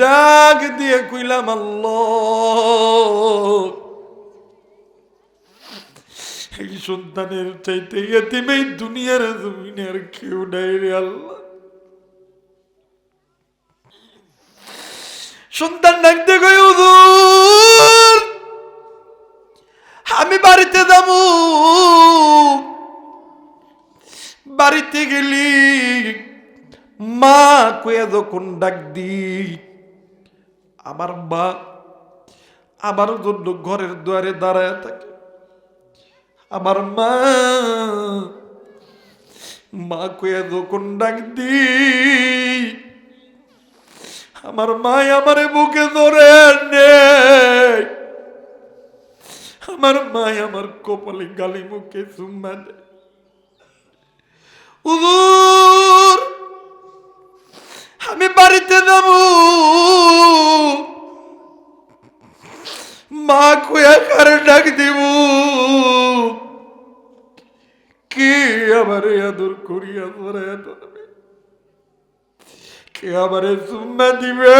ডাক দিয়ে কইলাম, আল্লাহ এই সন্তানের চাইতে এতিম এই দুনিয়ার জমিনে আর কেউ নাই রে আল্লাহ। সন্তান ডাক দিয়ে কই, হুজুর আমি বাড়িতে যাব। বাড়িতে গেলি মা কইয়া যখন ডাক দি, আমার মা আমার জন্য ঘরের দুয়ারে দাঁড়ায় থাকে। আমার মা মা কইয়া যখন ডাক দি, আমার মা আমারে বুকে ধরে নেয়, আমার মা আমার কপালে গালি মুখে চুম্মা দেয়। হুজুর আমি বাড়িতে যাব, মা কইয়া কারে ডাক দিব, কে আমারে আদর করিয়া ধরাইয়া ধরবে, কে আমারে চুম্মা দিবে,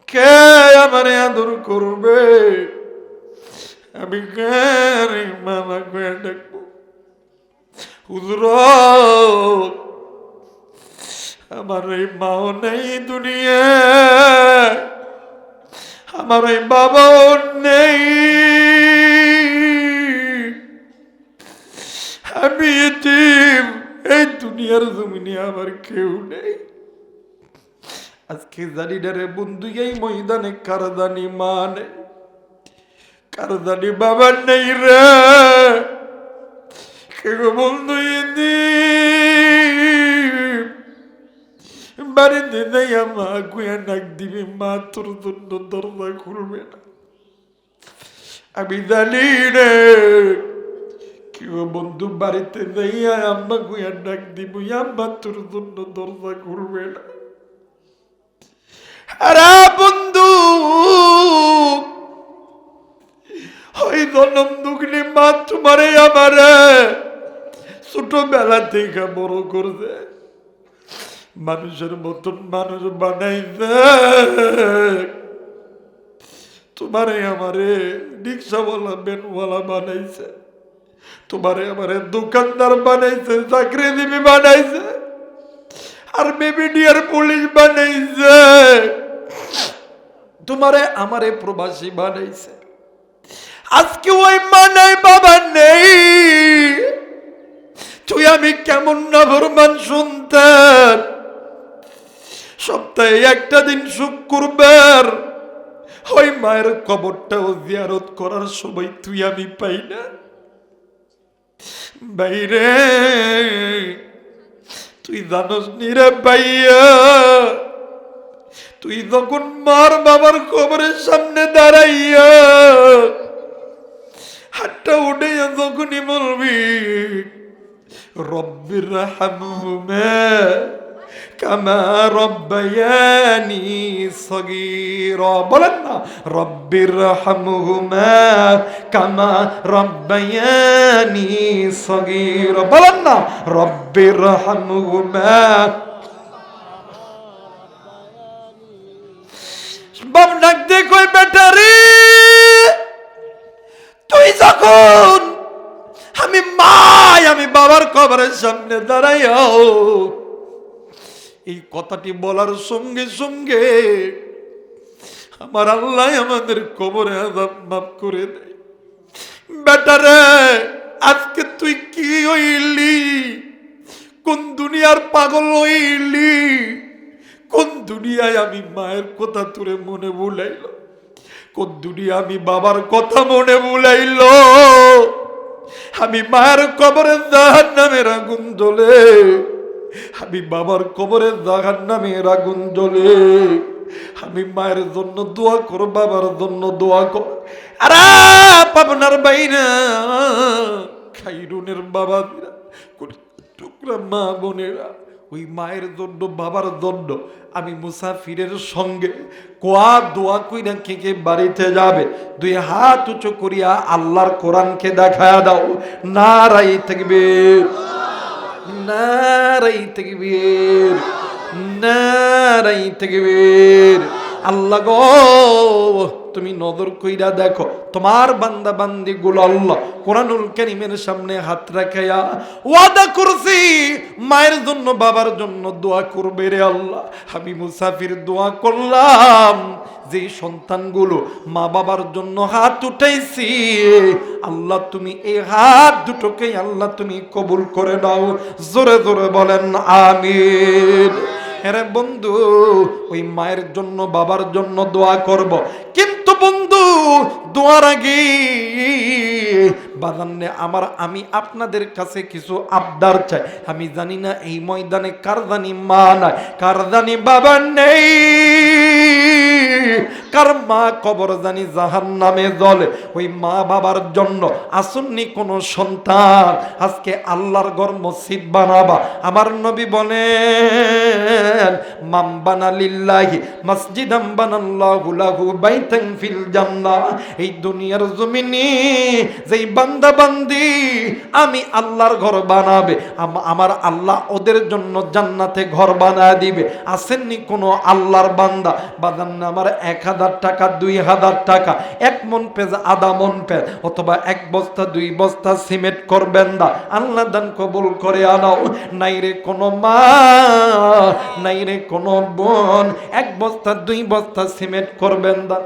কে আমারে আদর করবে? আমি কারে মামা কইয়া ডাকবো? হুজুর আমার এই মাও নেই দুনিয়ায়, আমার এই বাবাও নেই, আমি এতিম, এই দুনিয়ার জমিনে আমার কেউ নেই। আজকে জানি না রে বন্ধু, এই ময়দানে কার জানি মা নেই, কার জানি বাবা নেই রে। কে গো বন্ধু বাড়িতে যাইয়া মা গুয়া নাক দিবি, মা তোর জন্য দরজা খুলবে না। আমি জানি রে কেউ বন্ধু বাড়িতে যাইয়া আম্মা গুয়া ডাক দিব, আম্মা তোর জন্য দরজা খুলবে না। আরে বন্ধু ওই জনম দুগ্নি মা তোমারে আমারে ছোটবেলা থেকে বড় করছে, মানুষের মতন মানুষ বানাইছে, তোমারে আমারে রিক্সাওয়ালা ভ্যানওয়ালা বানাইছে, তোমারে আমারে দোকানদার বানাইছে, চাকরিজীবী বানাইছে, আর্মি মিডিয়ার পুলিশ বানাইছে, তোমারে আমারে প্রবাসী বানাইছে। আজকে ওই মা নাই, বাবা নেই, তুই আমি কেমন নাফরমান সন্তান। সপ্তাহে একটা দিন শুক্রবার ওই মায়ের কবরটাও জিয়ারত করার সময় তুই আমি পাই না। বাইরে তুই জানোস নিরে ভাইয়া, তুই যখন মার বাবার কবরের সামনে দাঁড়াইয়া হাতটা উঠে যখনই বলবি রব্বির হামহুমা কামা রব্বায়ানি সগীরা, বলেন না রব্বির হামহুমা কামা রব্বায়ানি সগীরা, বলেন না রব্বির হামহুমা। বাপ ডাক দে কই বেটারি, তুই যখন আমি বাবার কবরের সামনে দাঁড়াইও এই কথাটি বলার সঙ্গে সঙ্গে আমার আল্লাহ আমাদের কবরে আযাব মাফ করে দেয়। বেটারে আজকে তুই কি হইলি, কোন দুনিয়ার পাগল হইলি, কোন দুনিয়ায় আমি মায়ের কথা তোরে মনে ভুলাইল, কোন দুনিয়া আমি বাবার কথা মনে ভুলাইল। আমি মায়ের কবরে জাহান্নামের আগুন জ্বলে, আমি বাবার কবরে জাহান্নামের আগুন জ্বলে। আমি মায়ের জন্য দোয়া কর, বাবার জন্য দোয়া কর। আরে পাবনার বাইরা, খাইরুনের বাবা, টুকরা মা বোনেরা, ওই মায়ের জন্য বাবার জন্য আমি মুসাফিরের সঙ্গে কোয়া দোয়া কইরা কে কে বাড়িতে যাবে, দুই হাত উঁচু করিয়া আল্লাহর কোরআনকে দেখায়া দাও। নারাই তাকবীর, নারাই তাকবীর, নারাই তাকবীর। আল্লাহ গো তুমি নজর কইরা দেখো তোমার বান্দা বান্দি গুলো আল্লাহ কোরআনুল কারীমের সামনে হাত রাখিয়া ওয়াদা করছি মায়ের জন্য বাবার জন্য দোয়া করবে রে আল্লাহ। আমি মুসাফির দোয়া করলাম যে সন্তানগুলো মা বাবার জন্য হাত উঠাইছি, আল্লাহ তুমি এই হাত দুটোকে আল্লাহ তুমি কবুল করে নাও। জোরে জোরে বলেন আমিন। হ্যাঁ বন্ধু, ওই মায়ের জন্য বাবার জন্য দোয়া করব, কিন্তু বন্ধু দোয়ার আগে বাজানে আমি আপনাদের কাছে কিছু আবদার চাই। আমি জানি না এই ময়দানে কার জানি মা নাই, কার জানি বাবা নেই, কার মা কবর জানি জাহান্নামে জ্বলে। ওই মা বাবার জন্য আসন্নি কোন সন্তান আজকে আল্লাহর ঘর মসজিদ বানাবা। আমার নবী বলেন মান বানা লিল্লাহি মসজিদাম বানাল্লাহু লাহু বাইতান ফিল জান্নাহ। এই দুনিয়ার জমিনে যেই বান্দা বান্দি আমি আল্লাহর ঘর বানাবে, আমার আল্লাহ ওদের জন্য জান্নাতে ঘর বানায় দিবে। আসেননি কোন আল্লাহর বান্দা বাদান আমার 1000 টাকা 2000 টাকা, 1 মন পেঁয়াজ, আধা মন পেঁয়াজ, অথবা 1 বস্তা 2 বস্তা সিমেন্ট করবেন না, আল্লাহ দান কবুল করে আনাও। নাই রে কোনো মা, নাই রে কোনো বোন 1 বস্তা 2 বস্তা সিমেন্ট করবেন না।